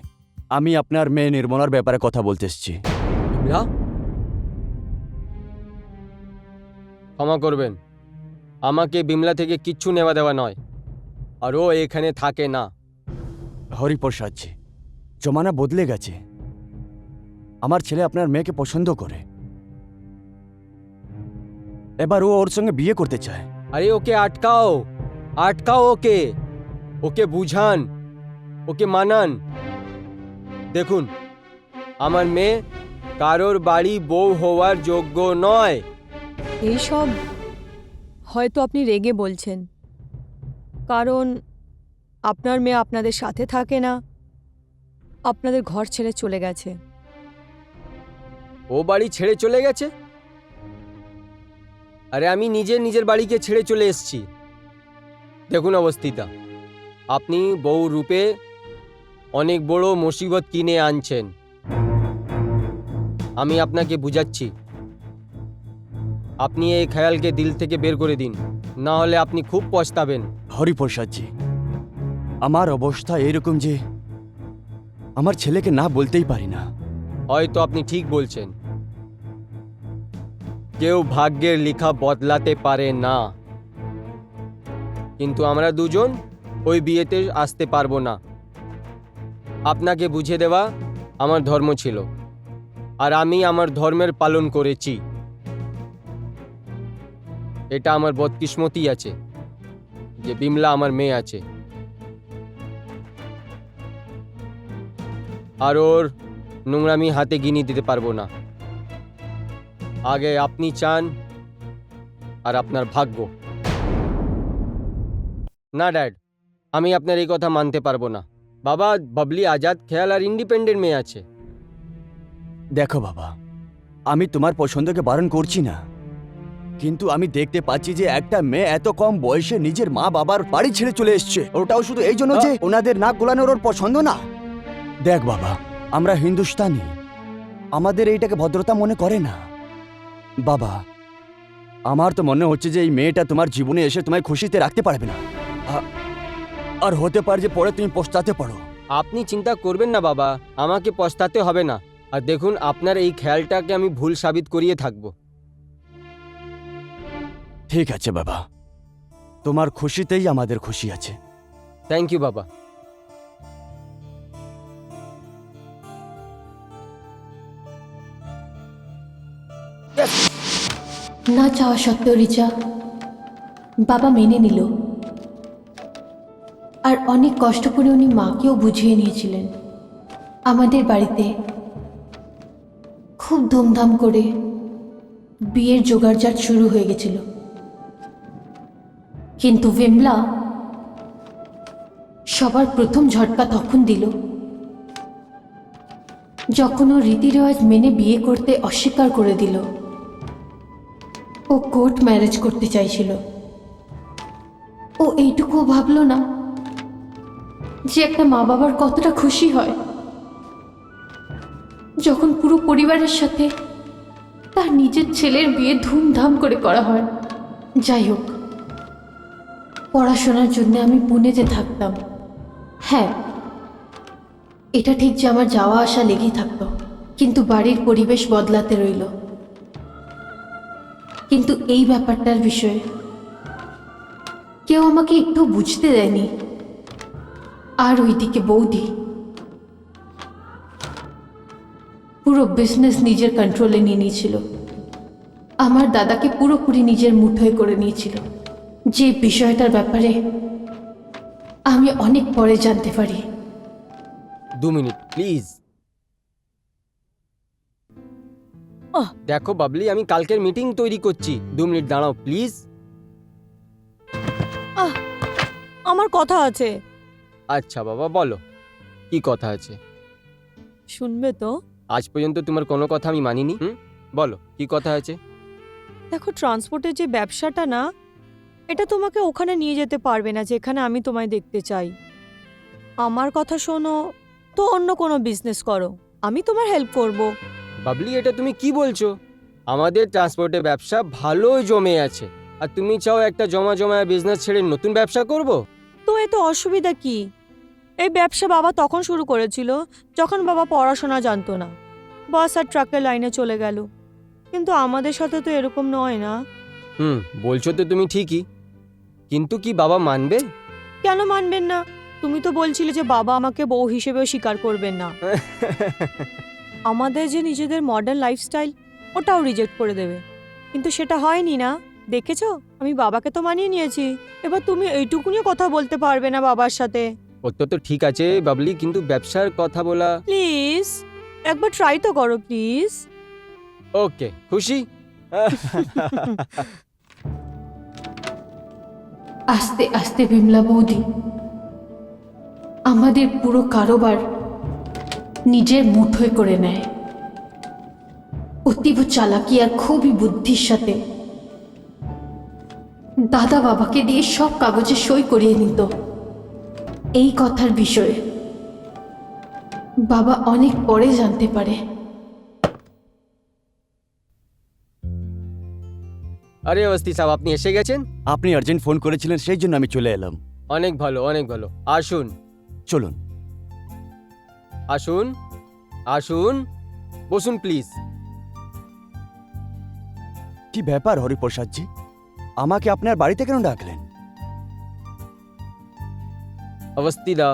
আমি আপনার মেয়ে নির্মলার ব্যাপারে কথা বলতে এসেছি। বিমলা? ক্ষমা করবেন, আমাকে বিমলা থেকে কিচ্ছু নেওয়া দেওয়া নয়, আর ও এখানে থাকে না। হরিপ্রসাদ জি, জমানা বদলে গেছে। আমার ছেলে আপনার মেয়েকে পছন্দ করে, এবার ও ওর সঙ্গে বিয়ে করতে চায়। আরে ওকে আটকাও, আটকাও ওকে, ওকে বুঝান, ওকে মানান। দেখুন, আমার মেয়ে কারোর বাড়ি বউ হওয়ার যোগ্য নয়। এইসব হয়তো আপনি রেগে বলছেন, কারণ আপনার মেয়ে আপনাদের সাথে থাকে না, আপনাদের ঘর ছেড়ে চলে গেছে। ও বাড়ি ছেড়ে চলে গেছে? আরে আমি নিজের বাড়িকে ছেড়ে চলে এসেছি। দেখুন অবস্থিতা, আপনি বউ রূপে অনেক বড় মুসিবত কিনে আনছেন। আমি আপনাকে বুঝাচ্ছি, আপনি এই খেয়ালকে দিল থেকে বের করে দিন, না হলে আপনি খুব পস্তাবেন। হরিপ্রসাদ জি, আমার অবস্থা এরকম যে আমার ছেলেকে না বলতেই পারি না। হয়তো আপনি ঠিক বলছেন, কেউ ভাগ্যের লেখা বদলাতে পারে না, কিন্তু আমরা দুজন ওই বিয়েতে আসতে পারবো না। আপনাকে বুঝিয়ে দেওয়া আমার ধর্ম ছিল, আর আমি আমার ধর্মের পালন করেছি। এটা আমার বদকিসমতি আছে যে বিমলা আমার মেয়ে আছে, আর ওর নোংরামি হাতে গিনিয়ে দিতে পারবো না। আগে আপনি চান আর আপনার ভাগ্য। না ড্যাড, আমি আপনার এই কথা মানতে পারবো না। বাবা, বাবলি আজাদ খেয়াল আর ইন্ডিপেন্ডেন্ট মেয়ে আছে। দেখো বাবা, আমি তোমার পছন্দকে বারণ করছি না, কিন্তু আমি দেখতে পাচ্ছি যে একটা মেয়ে এত কম বয়সে নিজের মা বাবার বাড়ি ছেড়ে চলে এসছে, ওটাও শুধু এই জন্য যে ওনাদের নাক গোলানোর ওর পছন্দ না। দেখ বাবা, আমরা হিন্দুস্তানি, আমাদের এইটাকে ভদ্রতা মনে করে না। বাবা, আমার তো মনে হচ্ছে যে এই মেয়েটা তোমার জীবনে এসে তোমায় খুশিতে রাখতে পারবে না, আর হতে পারে যে পরে তুমি পস্তাতে পারো। আপনি চিন্তা করবেন না বাবা, আমাকে পস্তাতে হবে না। আর দেখুন, আপনার এই খেয়ালটাকে আমি ভুল সাবিত করিয়ে থাকবো। ঠিক আছে বাবা, তোমার খুশিতেই আমাদের খুশি আছে। থ্যাংক ইউ বাবা। না চাওয়া সত্ত্বেও রিচা বাবা মেনে নিল, আর অনেক কষ্ট করে উনি মাকেও বুঝিয়ে নিয়েছিলেন। আমাদের বাড়িতে খুব ধুমধাম করে বিয়ের জোগাড়জাট শুরু হয়ে গেছিল। কিন্তু বিমলা সবার প্রথম ঝটকা তখন দিল যখন ও রীতি রেওয়াজ মেনে বিয়ে করতে অস্বীকার করে দিল। ও কোর্ট ম্যারেজ করতে চাইছিল। ও এইটুকুও ভাবলো না যে একটা মা বাবার কতটা খুশি হয় যখন পুরো পরিবারের সাথে তার নিজের ছেলের বিয়ে ধুমধাম করে করা হয়। যাই হোক, পড়াশোনার জন্য আমি পুনেতে থাকতাম। হ্যাঁ, এটা ঠিক যে আমার যাওয়া আসা লেগেই থাকতো, কিন্তু বাড়ির পরিবেশ বদলাতে রইল। কিন্তু এই ব্যাপারটার বিষয়ে কেউ আমাকে একটু বুঝতে দেয়নি। আর ওইদিকে বৌদি পুরো বিজনেস নিজের কন্ট্রোলে নিয়ে নিয়েছিল। আমার দাদাকে পুরোপুরি নিজের মুঠোয় করে নিয়েছিল, যে বিষয়টার ব্যাপারে আমি অনেক পরে জানতে পারি। 2 মিনিট প্লিজ। দেখো বাবলি, আমি কালকের মিটিং তৈরি করছি। 2 মিনিট দাঁড়াও প্লিজ। আমার কথা আছে, আচ্ছা বাবা, বলো কি কথা আছে। শুনবে তো? আজ পর্যন্ত তোমার কোনো কথা আমি মানিনি। বলো কি কথা আছে। দেখো, ট্রান্সপোর্টের যে ব্যবসাটা না, এটা তোমাকে ওখানে নিয়ে যেতে পারবে না যেখানে আমি তোমায় দেখতে চাই। আমার কথা শোনো তো, অন্য কোনো বিজনেস করো, আমি তোমার হেল্প করব। বাবলি, এটা তুমি কি বলছো? আমাদের ট্রান্সপোর্টের ব্যবসা ভালো জমে আছে, আর তুমি চাও একটা জমা বিজনেস ছেড়ে নতুন ব্যবসা করব? তো এতে অসুবিধা কি? এই ব্যবসা বাবা তখন শুরু করেছিল যখন বাবা পড়াশোনা জানতো না, বাস আর ট্রাকের লাইনে চলে গেল। কিন্তু আমাদের সাথে তো এরকম নয় না। বলছো তো তুমি ঠিকই, কিন্তু কি বাবা মানবে? কেন মানবেন না? তুমি তো বলছিলে যে বাবা আমাকে বউ হিসেবেও স্বীকার করবেন না। আমাদের যে নিজেদের মডার্ন লাইফস্টাইল, ওটাও রিজেক্ট করে দেবে। কিন্তু সেটা হয়নি না, দেখেছো? আমি বাবাকে তো মানিয়ে নিয়েছি। এবার তুমি এইটুকুনিও কথা বলতে পারবে না বাবার সাথে? ওটা তো ঠিক আছে বাবলি, কিন্তু ব্যবসার কথা বলা। প্লিজ একবার ট্রাই তো করো প্লিজ। ওকে, খুশি? আস্তে আস্তে বিমলা বৌদি আমাদের পুরো কারোবার নিজের মুঠোয় করে নেয়। অতীব চালাকি আর খুবই বুদ্ধির সাথে দাদা বাবাকে দিয়ে সব কাগজে সই করিয়ে নিত। এই কথার বিষয়ে বাবা অনেক পরে জানতে পারে। আরে অবস্থি সাহেব, আপনি এসে গেছেন? আপনি আর্জেন্ট ফোন করেছিলেন, সেই জন্য আমি চলে এলাম। অনেক ভালো, অনেক ভালো। আসুন চলুন। আসুন আসুন, বসুন প্লিজ। কি ব্যাপার হরিপ্রসাদ জি, আমাকে আপনার বাড়িতে কেন ডাকলেন? অবস্থিদা,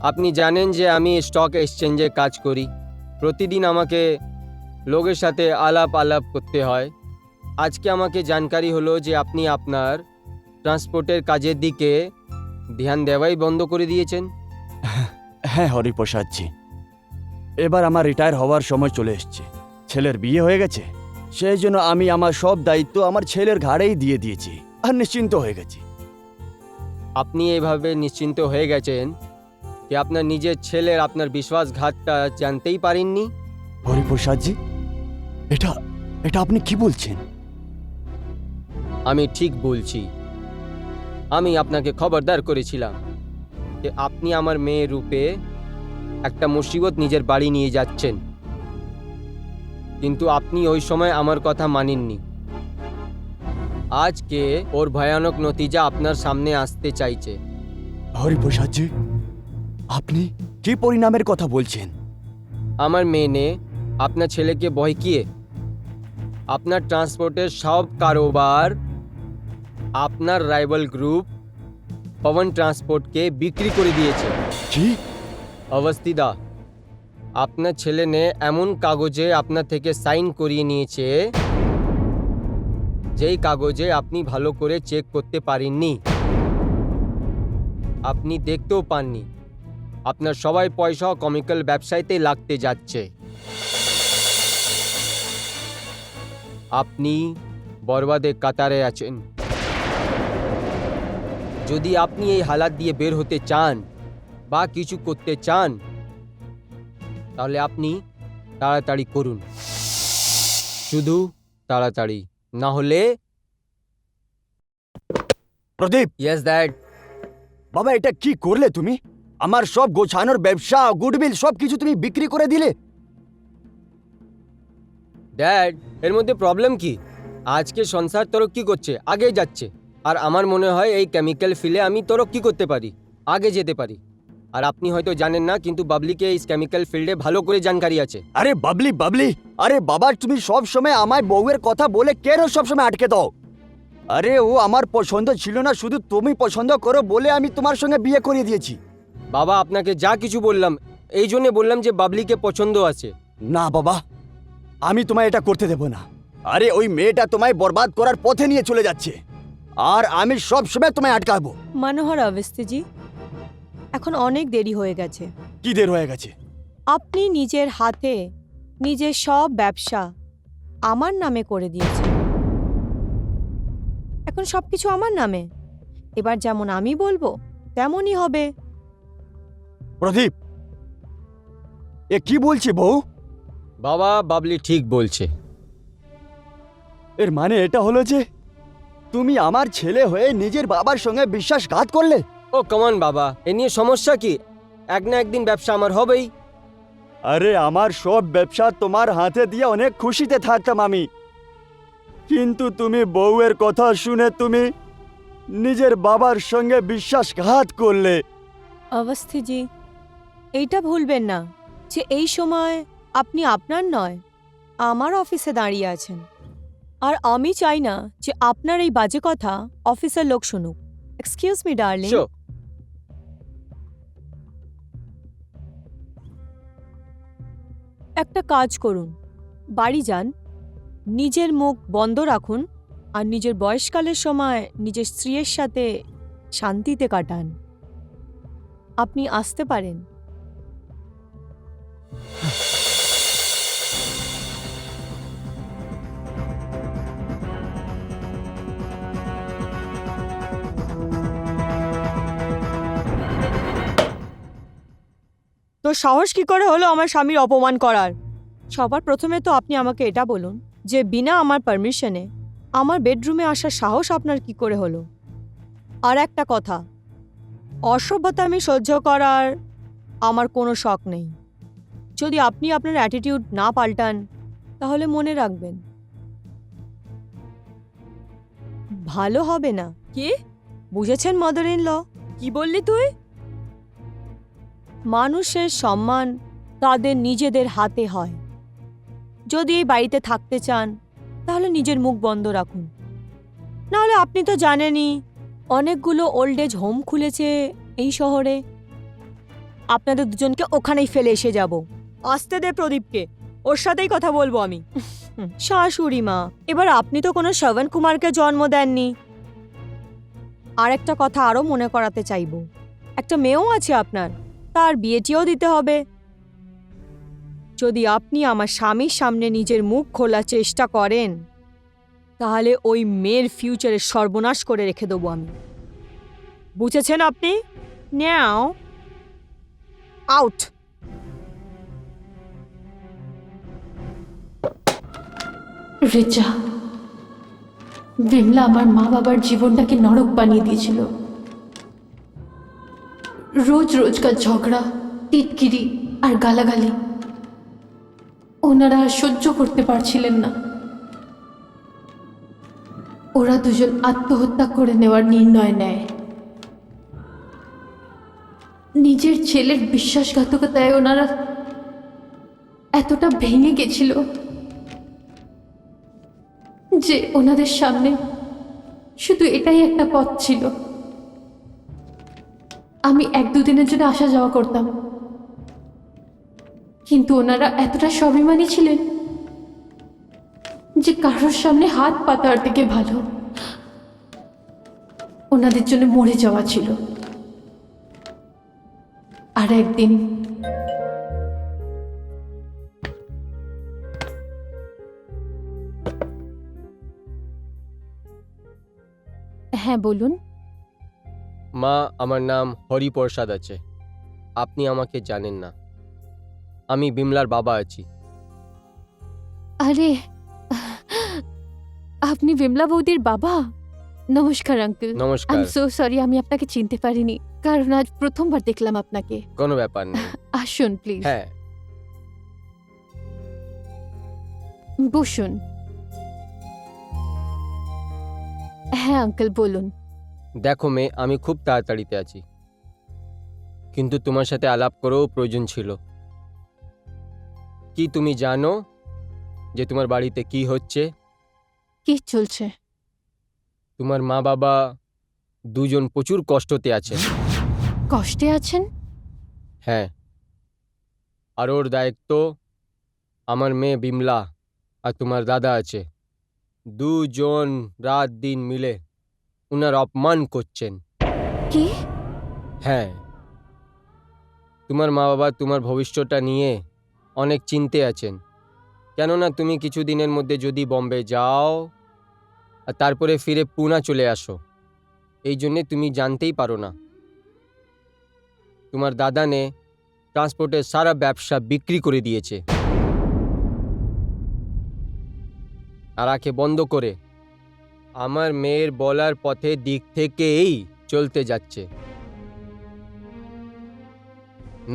আপনি জানেন যে আমি স্টক এক্সচেঞ্জে কাজ করি। প্রতিদিন আমাকে লোকের সাথে আলাপ করতে হয়। আজকে আমাকে জানকারি হলো যে আপনি আপনার ট্রান্সপোর্টের কাজের দিকে ধ্যান দেওয়াই বন্ধ করে দিয়েছেন। হ্যাঁ হরিপ্রসাদ জি, এবার আমার রিটায়ার হওয়ার সময় চলে এসছে। ছেলের বিয়ে হয়ে গেছে, সেই জন্য আমি আমার সব দায়িত্ব আমার ছেলের ঘাড়েই দিয়ে দিয়েছি আর নিশ্চিন্ত হয়ে গেছি। আপনি এইভাবে নিশ্চিন্ত হয়ে গেছেন যে আপনার নিজের ছেলের আপনার বিশ্বাসঘাতটা জানতেই পারেননি। হরিপ্রসাদ জি, এটা এটা আপনি কি বলছেন? আমি ঠিক বলছি। আমি আপনাকে খবরদার করেছিলাম যে আপনি আমার মেয়ে রূপে একটা মুসিবত নিজের বাড়ি নিয়ে যাচ্ছেন, কিন্তু আপনি ওই সময় আমার কথা মানেননি। আজকে ওর ভয়ানক নতিজা আপনার সামনে আসতে চাইছে। হরিপ্রসাদ জি, আপনি কি পরিণামের কথা বলছেন? আমার মেয়ে আপনার ছেলেকে বহকিয়ে আপনার ট্রান্সপোর্টের সব কারোবার আপনার রাইভাল গ্রুপ পবন ট্রান্সপোর্টকে বিক্রি করে দিয়েছে। কি? অবস্থিদা, আপনার ছেলে এমন কাগজে আপনার থেকে সাইন করিয়ে নিয়েছে যেই কাগজে আপনি ভালো করে চেক করতে পারেননি, আপনি দেখতেও পাননি। আপনার সবাই পয়সা কেমিক্যাল ব্যবসায়তে লাগতে যাচ্ছে। আপনি বরবাদে কাতারে আছেন। যদি আপনি এই হালাত দিয়ে বের হতে চান বা কিছু করতে চান তাহলে আপনি তাড়াতাড়ি করুন, শুধু তাড়াতাড়ি, না হলে প্রদীপ, ইয়েস দ্যাট। বাবা এটা কি করলে তুমি? আমার সব গোছানোর ব্যবসা, গুডউইল সব কিছু তুমি বিক্রি করে দিলে। ড্যাড, এর মধ্যে প্রবলেম কি? আজকে সংসার তরক্কি করছে, আগে যাচ্ছে, আর আমার মনে হয় এই কেমিক্যাল ফিলে আমি তরক্কি করতে পারি, আগে যেতে পারি। আর আপনি হয়তো জানেন না, কিন্তু বাবলিকে এই কেমিক্যাল ফিল্ডে ভালো করে জানকারি আছে। আরে বাবলি বাবলি, আরে বাবা তুমি সব সময় আমায় বউয়ের কথা বলে কেন সব সময় আটকে দাও? আরে ও আমার পছন্দ ছিল না, শুধু তুমি পছন্দ করো বলে আমি তোমার সঙ্গে বিয়ে করিয়ে দিয়েছি। বাবা, আপনাকে যা কিছু বললাম এই জন্য বললাম যে বাবলিকে পছন্দ আছে। না বাবা, আমি তোমায় এটা করতে দেব না। আরে ওই মেয়েটা তোমায় বরবাদ করার পথে নিয়ে চলে যাচ্ছে, আর আমি সব সময় তোমায় আটকাবো। মনোহর অবস্থিজি, এখন অনেক দেরি হয়ে গেছে। কি দের হয়ে গেছে? আপনি নিজের হাতে নিজের সব ব্যবসা আমার নামে করে দিয়েছেন। এখন সবকিছু আমার নামে। এবার যেমন আমি বলবো তেমনই হবে। প্রদীপ, এ কি বলছি বউ? বাবা, বাবলি ঠিক বলছে। এর মানে এটা হলো যে তুমি আমার ছেলে হয়ে নিজের বাবার সঙ্গে বিশ্বাসঘাত করলে। ও কমন বাবা, এ নিয়ে সমস্যা কি? এক না একদিন ব্যবসা আমার হবেই। আরে আমার সব ব্যবসা তোমার হাতে দিয়ে অনেক খুশিতে থাকতাম আমি, কিন্তু তুমি বউয়ের কথা শুনে তুমি নিজের বাবার সঙ্গে বিশ্বাসঘাত করলে। অবস্থিজি, এইটা ভুলবেন না যে এই সময় আপনি আপনার নয় আমার অফিসে দাঁড়িয়ে আছেন, আর আমি চাই না যে আপনার এই বাজে কথা অফিসের লোক শুনুক। Excuse me darling. Sure. একটা কাজ করুন, বাড়ি যান, নিজের মুখ বন্ধ রাখুন, আর নিজের বয়সকালের সময় নিজের স্ত্রীর সাথে শান্তিতে কাটান। আপনি আসতে পারেন। তো সাহস কি করে হলো আমার স্বামীর অপমান করার? সবার প্রথমে তো আপনি আমাকে এটা বলুন যে বিনা আমার পারমিশনে আমার বেডরুমে আসার সাহস আপনার কি করে হলো? আর একটা কথা, অসভ্যতা আমি সহ্য করার আমার কোনো শখ নেই। যদি আপনি আপনার অ্যাটিটিউড না পাল্টান তাহলে মনে রাখবেন ভালো হবে না। কি বুঝেছেন মাদার ইন ল? কি বললি তুই? মানুষের সম্মান তাদের নিজেদের হাতে হয়। যদি এই বাড়িতে থাকতে চান তাহলে নিজের মুখ বন্ধ রাখুন, নাহলে আপনি তো জানেনই অনেকগুলো ওল্ড এজ হোম খুলেছে এই শহরে। আপনাদের দুজনকে ওখানেই ফেলে এসে যাব। আসতে দে প্রদীপকে, ওর সাথেই কথা বলবো আমি। শাশুড়ি মা, এবার আপনি তো কোনো শ্রবণ কুমারকে জন্ম দেননি। আর একটা কথা আরও মনে করাতে চাইব, একটা মেয়েও আছে আপনার, তার বিয়েটিও দিতে হবে। যদি আপনি আমার স্বামীর সামনে নিজের মুখ খোলার চেষ্টা করেন তাহলে ওই মেয়ের ফিউচারের সর্বনাশ করে রেখে দেবো আমি। বুঝেছেন আপনি? নাও আউট। রিচা, বিমলা আমার মা বাবার জীবনটাকে নরক বানিয়ে দিয়েছিল। রোজ রোজকার ঝগড়া, টিটকিরি আর গালাগালি ওনারা আর সহ্য করতে পারছিলেন না। ওরা দুজন আত্মহত্যা করে নেওয়ার নির্ণয় নেয়। নিজের ছেলের বিশ্বাসঘাতকতায় ওনারা এতটা ভেঙে গেছিল যে ওনাদের সামনে শুধু এটাই একটা পথ ছিল, আমি 1-2 দিনের জন্য আসা যাওয়া করতাম। কিন্তু ওনারা এতটা স্বাভিমানী ছিলেন যে কারোর সামনে হাত পাতার থেকে ভালো ওনাদের জন্য মরে যাওয়া ছিল। আর একদিন হ্যাঁ বলুন। মা, আমার নাম হরিপ্রসাদ আছে। আপনি আমাকে জানেন না। আমি বিমলার বাবা আছি। আরে আপনি বিমলা বৌদির বাবা? নমস্কার আঙ্কেল। আই নমস্কার। এম সো সরি, আমি আপনাকে চিনতে পারিনি, কারণ আজ প্রথমবার দেখলাম আপনাকে। কোনো ব্যাপার নেই। আসুন প্লিজ, হ্যাঁ, বসুন। হ্যাঁ আঙ্কেল, বলুন। দেখো মেয়ে, আমি খুব তাড়াতাড়িতে আছি, কিন্তু তোমার সাথে আলাপ করেও প্রয়োজন ছিল। কি তুমি জানো যে তোমার বাড়িতে কি হচ্ছে? কি চলছে? তোমার মা বাবা দুজন প্রচুর কষ্টতে আছে। কষ্টে আছেন? হ্যাঁ, আর ওর দায়িত্ব আমার মেয়ে বিমলা আর তোমার দাদা আছে। দুজন রাত দিন মিলে উনার অপমান করছেন। কি? হ্যাঁ, তোমার মা বাবা তোমার ভবিষ্যৎটা নিয়ে অনেক চিন্তে আছেন, কেননা তুমি কিছু দিনের মধ্যে যদি বম্বে যাও আর তারপরে ফিরে পুনা চলে আসো, এই জন্যে তুমি জানতেই পারো না। তোমার দাদা নে ট্রান্সপোর্টের সারা ব্যবসা বিক্রি করে দিয়েছে আর আঁকে বন্ধ করে আমার মেয়ের বলার পথে দিক থেকেই চলতে যাচ্ছে।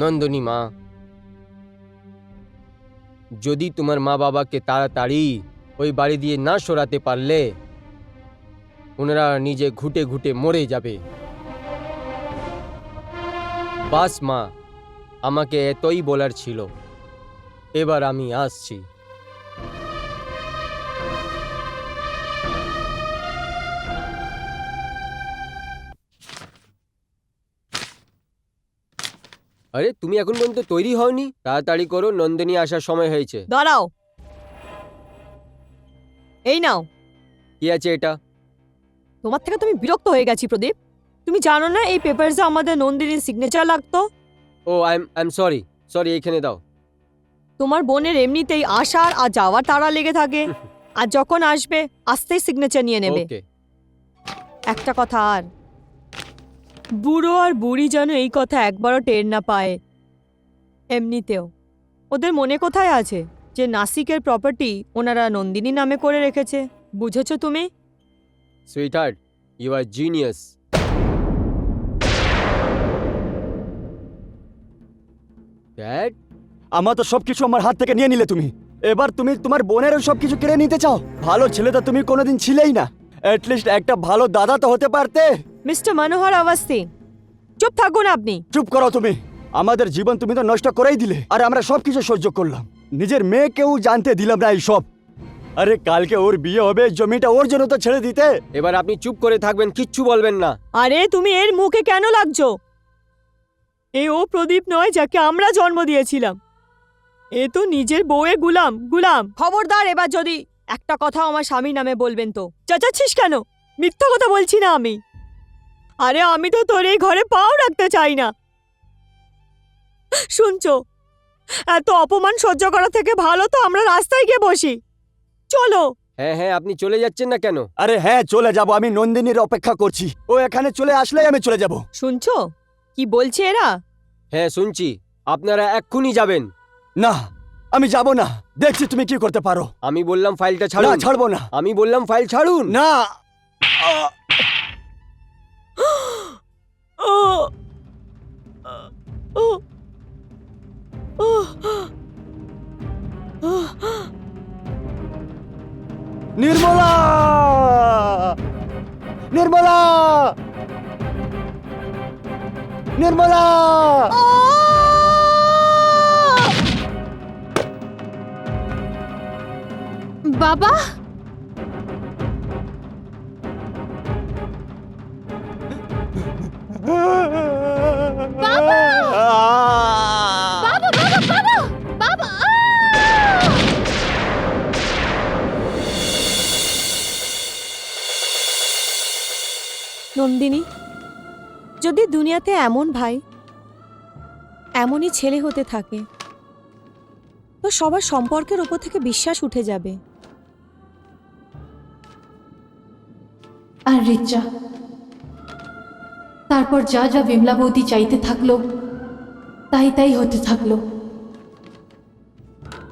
নন্দনী মা, যদি তোমার মা বাবাকে তাড়াতাড়ি ওই বাড়ি দিয়ে না সরাতে পারলে ওনারা নিজে ঘুটে ঘুটে মরে যাবে। বাস মা, আমাকে এতই বলার ছিল। এবার আমি আসছি। আরে তুমি এখন পর্যন্ত তৈরি হওনি? তাড়াতাড়ি করো, নন্দিনী আসার সময় হয়েছে। দাঁড়াও, এই নাও। কি আছে এটা? তোমার থেকে তুমি বিরক্ত হয়ে গেছি প্রদীপ। তুমি জানো না এই পেপারসে আমাদের নন্দিনীর সিগনেচার লাগতো? ও আই এম সরি, এইখানে দাও। তোমার বোনের এমনিতেই আসার আর যাওয়ার তাড়া লেগে থাকে, আর যখন আসবে আসতেই সিগনেচার নিয়ে নেবে। ওকে। একটা কথা আর, বুড়ো আর বুড়ি যেন এই কথা একবারও টের না পায়। এমনিতেও ওদের মনে কোথায় আছে যে নাসিকের প্রপার্টি ওনারা নন্দিনী নামে করে রেখেছে? বুঝেছো তুমি? Sweetheart, you are genius. Dad, আমার তো সবকিছু আমার হাত থেকে নিয়ে নিলে তুমি। এবার তুমি তোমার বোনেরও সবকিছু কেড়ে নিতে চাও? ভালো ছেলে তো তুমি কোনোদিন ছিলেই না। অ্যাটলিস্ট একটা ভালো দাদা তো হতে পারতে। মিস্টার মনোহর অবস্থি, চুপ থাকুন আপনি। চুপ করো তুমি। আমাদের জীবন তুমি তো নষ্ট করেই দিলে, আর আমরা সবকিছু সহ্য করলাম। নিজের মেয়েকেও জানতে দিলাম না এই সব। আরে কালকে ওর বিয়ে হবে, জমিটা ওর জন্য তো ছেড়ে দিতে। এবার আপনি চুপ করে থাকবেন, কিচ্ছু বলবেন না। আরে তুমি এর মুখে কেন লাগছো? ও প্রদীপ নয় যাকে আমরা জন্ম দিয়েছিলাম। এ তো নিজের বউয়ের গুলাম। খবরদার, এবার যদি একটা কথা আমার স্বামীর নামে বলবেন তো। চেঁচাচ্ছিস কেন? মিথ্যা কথা বলছি না আমি। আরে আমি তো তোর এই ঘরে পাও রাখতে চাই না। শুনছো, এত অপমান সহ্য করা থেকে ভালো তো আমরা রাস্তায় গিয়ে বসি। চলো। হ্যাঁ, আপনি চলে যাচ্ছেন না কেন? আরে হ্যাঁ, চলে যাব। আমি নন্দিনীর অপেক্ষা করছি। ও এখানে চলে আসলেই আমি চলে যাব। শুনছো কি বলছে এরা? হ্যাঁ শুনছি, আপনারা এক্ষুনি যাবেন। না, আমি যাব না। দেখছি তুমি কি করতে পারো। আমি বললাম ফাইলটা না, ছাড়ুন। ছাড়বো না। আমি বললাম ফাইল ছাড়ুন। না। নির্মলা, নির্মলা, নির্মলা। বাবা, বাবা, বাবা, বাবা, বাবা। নন্দিনী, যদি দুনিয়াতে এমন ভাই, এমনই ছেলে হতে থাকে, তো সবার সম্পর্কের ওপর থেকে বিশ্বাস উঠে যাবে। আর রিচা, তারপর যা যা বিমলা বৌদি চাইতে থাকলো তাই তাই হতে থাকলো।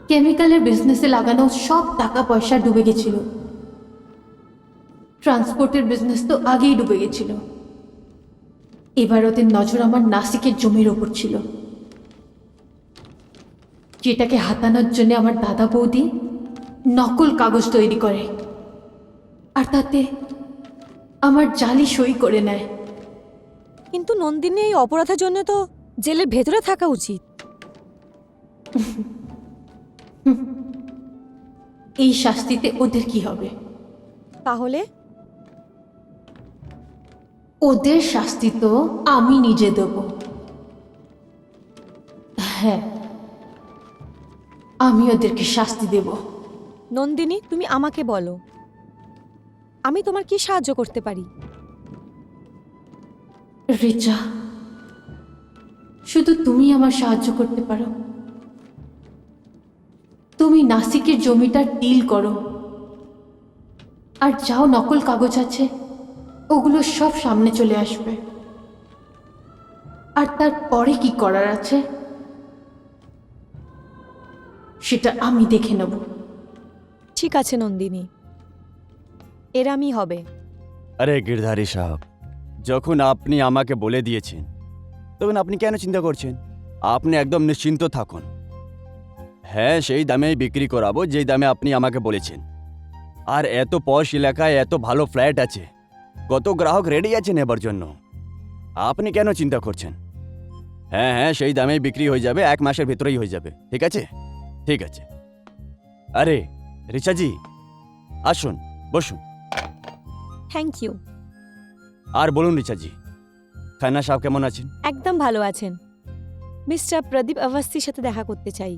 কেমিক্যালের বিজনেসে লাগানো সব টাকা পয়সা ডুবে গেছিল। ট্রান্সপোর্টের বিজনেস তো আগেই ডুবে গেছিল। এবার ওদের নজর আমার নাসিকের জমির ওপর ছিল, যেটাকে হাতানোর জন্য আমার দাদা বৌদি নকল কাগজ তৈরি করে আর তাতে আমার জালি সই করে নেয়। কিন্তু নন্দিনী এই অপরাধের জন্য তো জেলের ভেতরে থাকা উচিত। এই শাস্তিতে ওদের কি হবে? তাহলে ওদের শাস্তি তো আমি নিজে দেব। হ্যাঁ, আমি ওদেরকে শাস্তি দেব। নন্দিনী, তুমি আমাকে বলো, আমি তোমার কি সাহায্য করতে পারি? রিচা, শুধু তুমি আমার সাহায্য করতে পারো। তুমি নাসিকের জমিটা ডিল করো, আর যাও নকল কাগজ আছে ওগুলো সব সামনে চলে আসবে। আর তারপরে কি করার আছে সেটা আমি দেখে নেব। ঠিক আছে নন্দিনী, এরামই হবে। আরে গিরধারী সাহেব, যখন আপনি আমাকে বলে দিয়েছেন তখন আপনি কেন চিন্তা করছেন? আপনি একদম নিশ্চিন্ত থাকুন। হ্যাঁ, সেই দামেই বিক্রি করাবো যেই দামে আপনি আমাকে বলেছেন। আর এত পশ এলাকায় এত ভালো ফ্ল্যাট আছে, কত গ্রাহক রেডি আছে নেবার জন্য। আপনি কেন চিন্তা করছেন? হ্যাঁ হ্যাঁ, সেই দামেই বিক্রি হয়ে যাবে, 1 মাসের ভেতরেই হয়ে যাবে। ঠিক আছে, ঠিক আছে। আরে রিচাজি, আসুন, বসুন। Thank you. আর বলুন রিচাজি, খান্না সাহেব কেমন আছেন? একদম ভালো আছেন। মিস্টার প্রদীপ অবস্থির সাথে দেখা করতে চাই।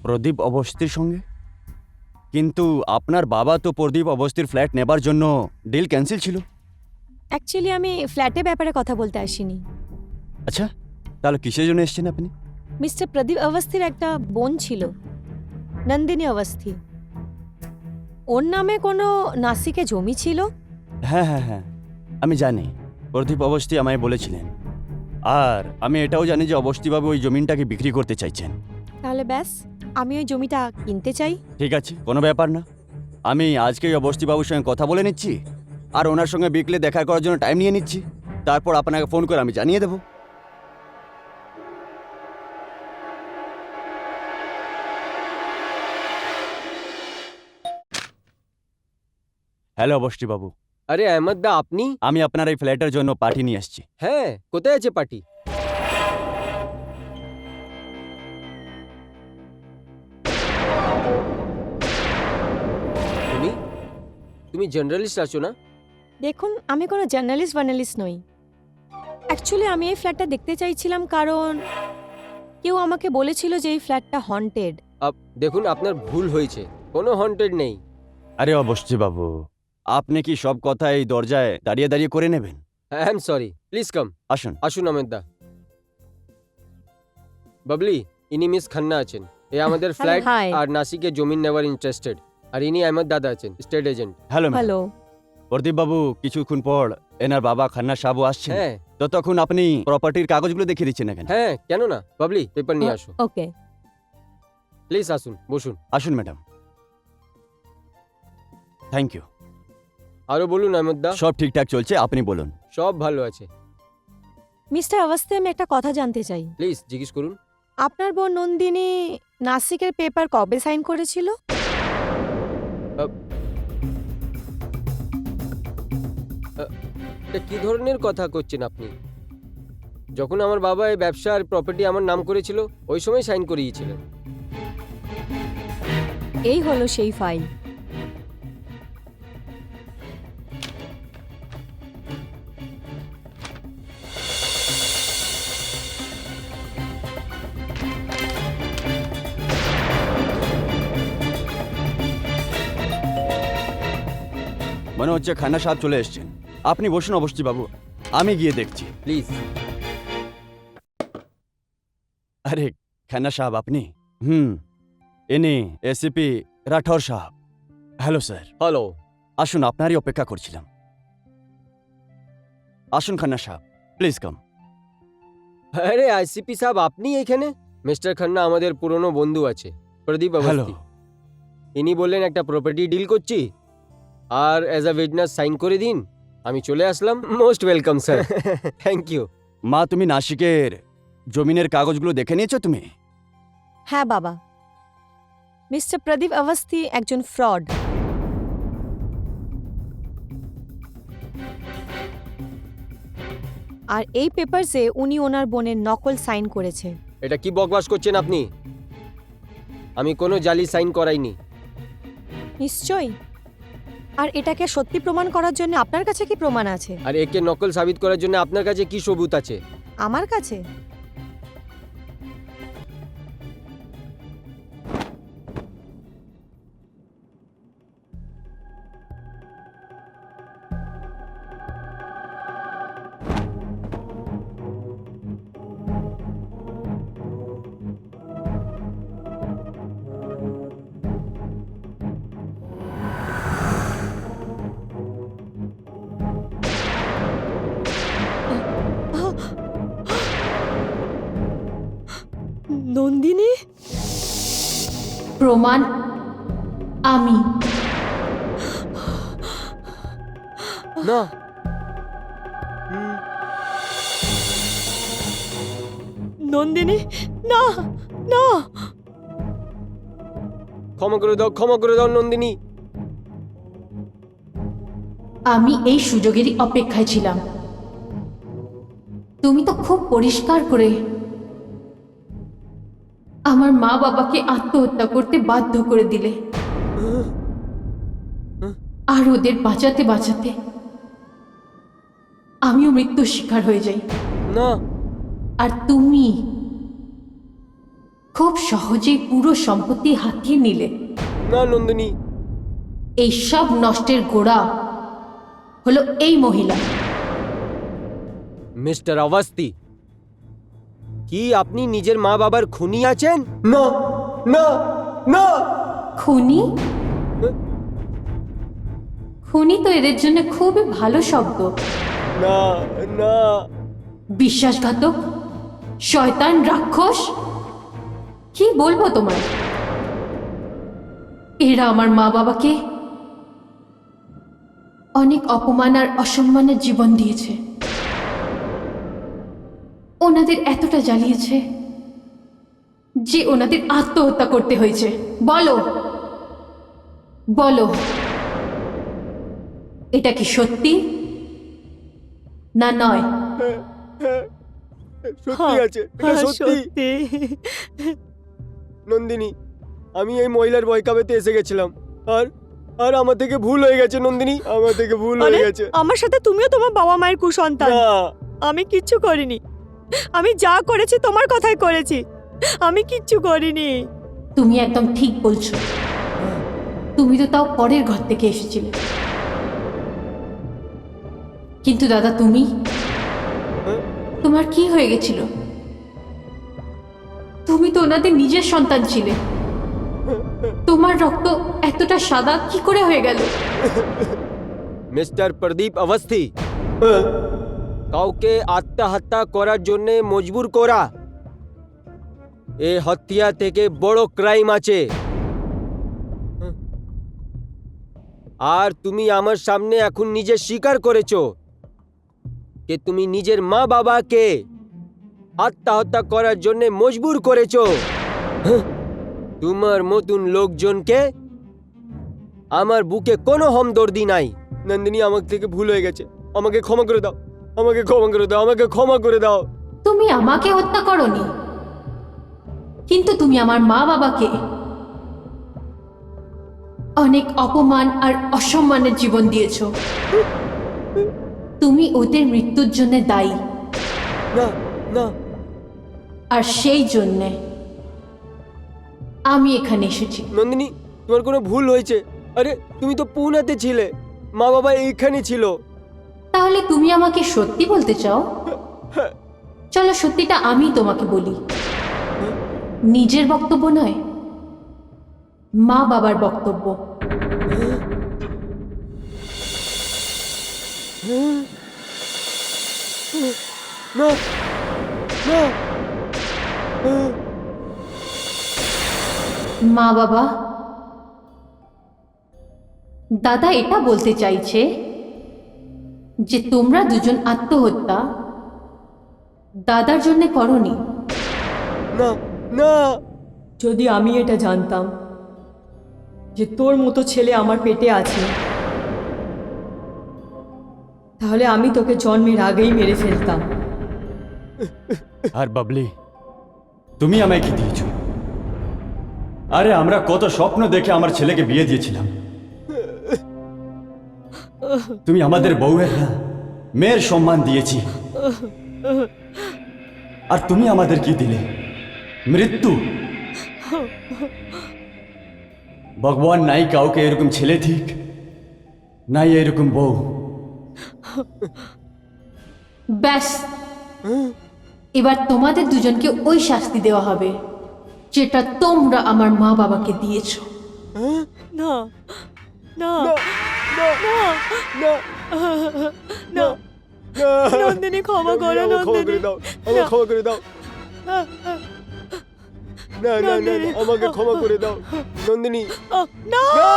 প্রদীপ অবস্থির সঙ্গে? কিন্তু আপনার বাবা তো প্রদীপ অবস্থির ফ্ল্যাট নেবার জন্য ডিল ক্যান্সেল ছিল। অ্যাকচুয়ালি আমি ফ্ল্যাটের ব্যাপারে কথা বলতে আসিনি। আচ্ছা, তাহলে কিসের জন্য এসেছেন আপনি? মিস্টার প্রদীপ অবস্থির একটা বোন ছিল, নন্দিনী অবস্থি। ওর নামে কোনো নাসিকে জমি ছিল। হ্যাঁ হ্যাঁ হ্যাঁ, আমি জানি। প্রদীপ অবস্থি আমায় বলেছিলেন। আর আমি এটাও জানি যে অবস্থিবাবু ওই জমিনটাকে বিক্রি করতে চাইছেন। তাহলে ব্যাস, আমি ওই জমিটা কিনতে চাই। ঠিক আছে, কোনো ব্যাপার না। আমি আজকেই অবস্থিবাবুর সঙ্গে কথা বলে নিচ্ছি, আর ওনার সঙ্গে বিকেলে দেখা করার জন্য টাইম নিয়ে নিচ্ছি। তারপর আপনাকে ফোন করে আমি জানিয়ে দেবো। হ্যালো অবস্থিবাবু, আরে আহমদ দা, আপনি? আমি আপনার এই ফ্ল্যাটের জন্য পার্টি নিয়ে আসছি। হ্যাঁ, কোথায় আছে পার্টি? তুমি তুমি জার্নালিস্ট আছো না? দেখুন, আমি কোনো জার্নালিস্ট নই। অ্যাকচুয়ালি আমি এই ফ্ল্যাটটা দেখতে চাইছিলাম কারণ কেউ আমাকে বলেছিল যে এই ফ্ল্যাটটা হন্টেড। দেখুন, আপনার ভুল হয়েছে, কোনো হন্টেড নেই। আরে অবস্থিবাবু, আপনি কি সব কথা এই দরজায় দাঁড়িয়ে দাঁড়িয়ে করে নেবেন? I am sorry, please come. আসুন। আসুন আহমেদ দা। বাবলি, ইনি মিস খান্না আছেন। এ আমাদের ফ্ল্যাট Hi. আর নাসিকে জমিন নেওয়ার ইন্টারেস্টেড। আর ইনি আহমেদ দাদা আছেন, state agent. Hello madam. Hello. প্রদীপবাবু কিছুক্ষণ পর এনার বাবা খান্না সাহেবও আসছেন। হ্যাঁ ততক্ষণ আপনি প্রপার্টির কাগজগুলো দেখিয়ে দিচ্ছেন এখানে। হ্যাঁ, কেন না? বাবলি, পেপার নিয়ে আসো। ওকে। প্লিজ আসুন, বসুন। আসুন ম্যাডাম। Thank you. আরো বলুন আহমেদ দা। সব ঠিকঠাক চলছে, আপনি বলুন। সব ভালো আছে। মিস্টার অবস্থি, আমি একটা কথা জানতে চাই। প্লিজ জিজ্ঞেস করুন। আপনার বোন নন্দিনী নাসিকের পেপার কবে সাইন করেছিল? এটা কি ধরনের কথা করছেন আপনি? যখন আমার বাবা এই ব্যবসার প্রপার্টি আমার নাম করেছিল, ওই সময় সাইন করিয়েছিলেন। এই হলো সেই ফাইল। মনে হচ্ছে খান্না সাহেব চলে এসেছেন। আপনি বসুন অবস্থিবাবু, আমি গিয়ে দেখছি। প্লিজ। আরে খান্না সাহেব আপনি? ইনি এসিপি রাঠৌর সাহেব। Hello sir. হ্যালো। আসুন, আপনারই অপেক্ষা করছিলাম। আসুন খান্না সাহেব, প্লিজ কাম। আরে আইসিপি সাহেব, আপনি এখানে? মিস্টার খান্না আমাদের পুরনো বন্ধু আছে, প্রদীপ হ্যালো। অবস্থি। ইনি বললেন একটা প্রপার্টি ডিল করছি, আর অ্যাজ আ উইটনেস সাইন করে দিন। আমি চলে আসলাম। Most welcome sir. Thank you. মা, তুমি নাসিকের জমিনের কাগজগুলো দেখে নিয়েছো তুমি? হ্যাঁ বাবা, মিস্টার প্রদীপ অবস্থি একজন ফ্রড। আর এই পেপারসে উনি ওনার বোনের নকল সাইন করেছে। এটা কি বকবাস করছেন আপনি? আমি কোনো জালি সাইন করাইনি। নিশ্চয়ই। আর এটাকে সত্যি প্রমাণ করার জন্য আপনার কাছে কি প্রমাণ আছে? আর একে নকল সাবিত করার জন্য আপনার কাছে কি সবুত আছে? আমার কাছে নন্দিনী। প্রমাণ আমি। না। নন্দিনী, না না। ক্ষমা করে দাও, ক্ষমা করে দাও নন্দিনী। আমি এই সুযোগেরই অপেক্ষায় ছিলাম। তুমি তো খুব পরিষ্কার করে আমার মা বাবাকে আত্মহত্যা করতে বাধ্য করে দিলে, আর ওদের বাঁচাতে বাঁচাতে আমিও মৃত্যুর শিকার হয়ে যাই। না। আর তুমি খুব সহজেই পুরো সম্পত্তি হাতিয়ে নিলে। না নন্দিনী। এই সব নষ্টের গোড়া হলো এই মহিলা। মিস্টার অবস্থি, কি আপনি নিজের মা বাবার খুনি আছেন? না না না। খুনি? খুনি তো এদের জন্য খুবই ভালো শব্দ। না না। বিশ্বাসঘাতক, শয়তান, রাক্ষস, কি বলবো তোমার? এরা আমার মা বাবাকে অনেক অপমান আর অসম্মানের জীবন দিয়েছে। ওনাদের এতটা জ্বালিয়েছে যে ওনাদের আত্মহত্যা করতে হয়েছে। বলো বলো, এটা কি সত্যি না নয়? সত্যি আছে, এটা সত্যি। নন্দিনী, আমি এই মহিলার বয়কাবেতে এসে গেছিলাম, আর আর আমার থেকে ভুল হয়ে গেছে নন্দিনী, আমার থেকে ভুল আরে, হয়ে গেছে। আমার সাথে তুমিও তোমার বাবা মায়ের কুসন্তান। না। আমি কিচ্ছু করিনি। আমি যা করেছি তোমার কথাই করেছি। আমি কিচ্ছু করিনি। তুমি একদম ঠিক বলছো। তুমি তো তাও পরের ঘর থেকে এসেছিলে। কিন্তু দাদা, তোমার কি হয়ে গেছিল? তুমি তো ওনাদের নিজের সন্তান ছিলে। তোমার রক্ত এতটা সাদা কি করে হয়ে গেল? মিস্টার প্রদীপ অবস্থি, কাউকে আত্মহত্যা করার জন্য মজবুর করা, এ হত্যা থেকে বড় ক্রাইম আছে। আর তুমি আমার সামনে এখন নিজে স্বীকার করেছো যে তুমি নিজের মা বাবাকে আত্মহত্যা করার জন্য মজবুর করেছো। তোমার মতন লোকজনকে আমার বুকে কোনো হমদর্দি নাই। নন্দিনী, আমার থেকে ভুল হয়ে গেছে, আমাকে ক্ষমা করে দাও, আমাকে ক্ষমা করে দাও, আমাকে ক্ষমা করে দাও। তুমি আমাকে হত্যা করনি, কিন্তু তুমি আমার মা বাবাকে অনেক অপমান আর অসম্মানের জীবন দিয়েছো। তুমি ওদের মৃত্যুর জন্য দায়ী। না না। আর সেই জন্যে আমি এখানে এসেছি। নন্দিনী, তোমার কোনো ভুল হয়েছে। আরে, তুমি তো পুনেতে ছিলে, মা বাবা এইখানে ছিল। তাহলে তুমি আমাকে সত্যি বলতে চাও? চলো সত্যিটা আমি তোমাকে বলি। নিজের বক্তব্য নয়, মা বাবার বক্তব্য। না না মা বাবা, দাদা এটা বলতে চাইছে যে তোমরা দুজন আত্মহত্যা দাদার জন্য করনি। না না যদি আমি এটা জানতাম যে তোর মতো ছেলে আমার পেটে আছে, তাহলে আমি তোকে জন্মের আগেই মেরে ফেলতাম। আর বাবলি, তুমি আমায় কি দিয়েছো? আরে আমরা কত স্বপ্ন দেখে আমার ছেলেকে বিয়ে দিয়েছিলাম। তুমি আমাদের বউয়ের না, মেয়ের সম্মান দিয়েছি। আর তুমি আমাদের কি দিলে? মৃত্যু। ভগবান নাই কাউকে এরকম ছেলে ঠিক, নাই এরকম বউ। ব্যাস, এবার তোমাদের দুজনকে ওই শাস্তি দেওয়া হবে যেটা তোমরা আমার মা বাবাকে দিয়েছো। না না না না না নন্দিনী, ক্ষমা করো নন্দিনী। দাও, আমাকে ক্ষমা করে দাও। না না না, আমাকে ক্ষমা করে দাও নন্দিনী। না না!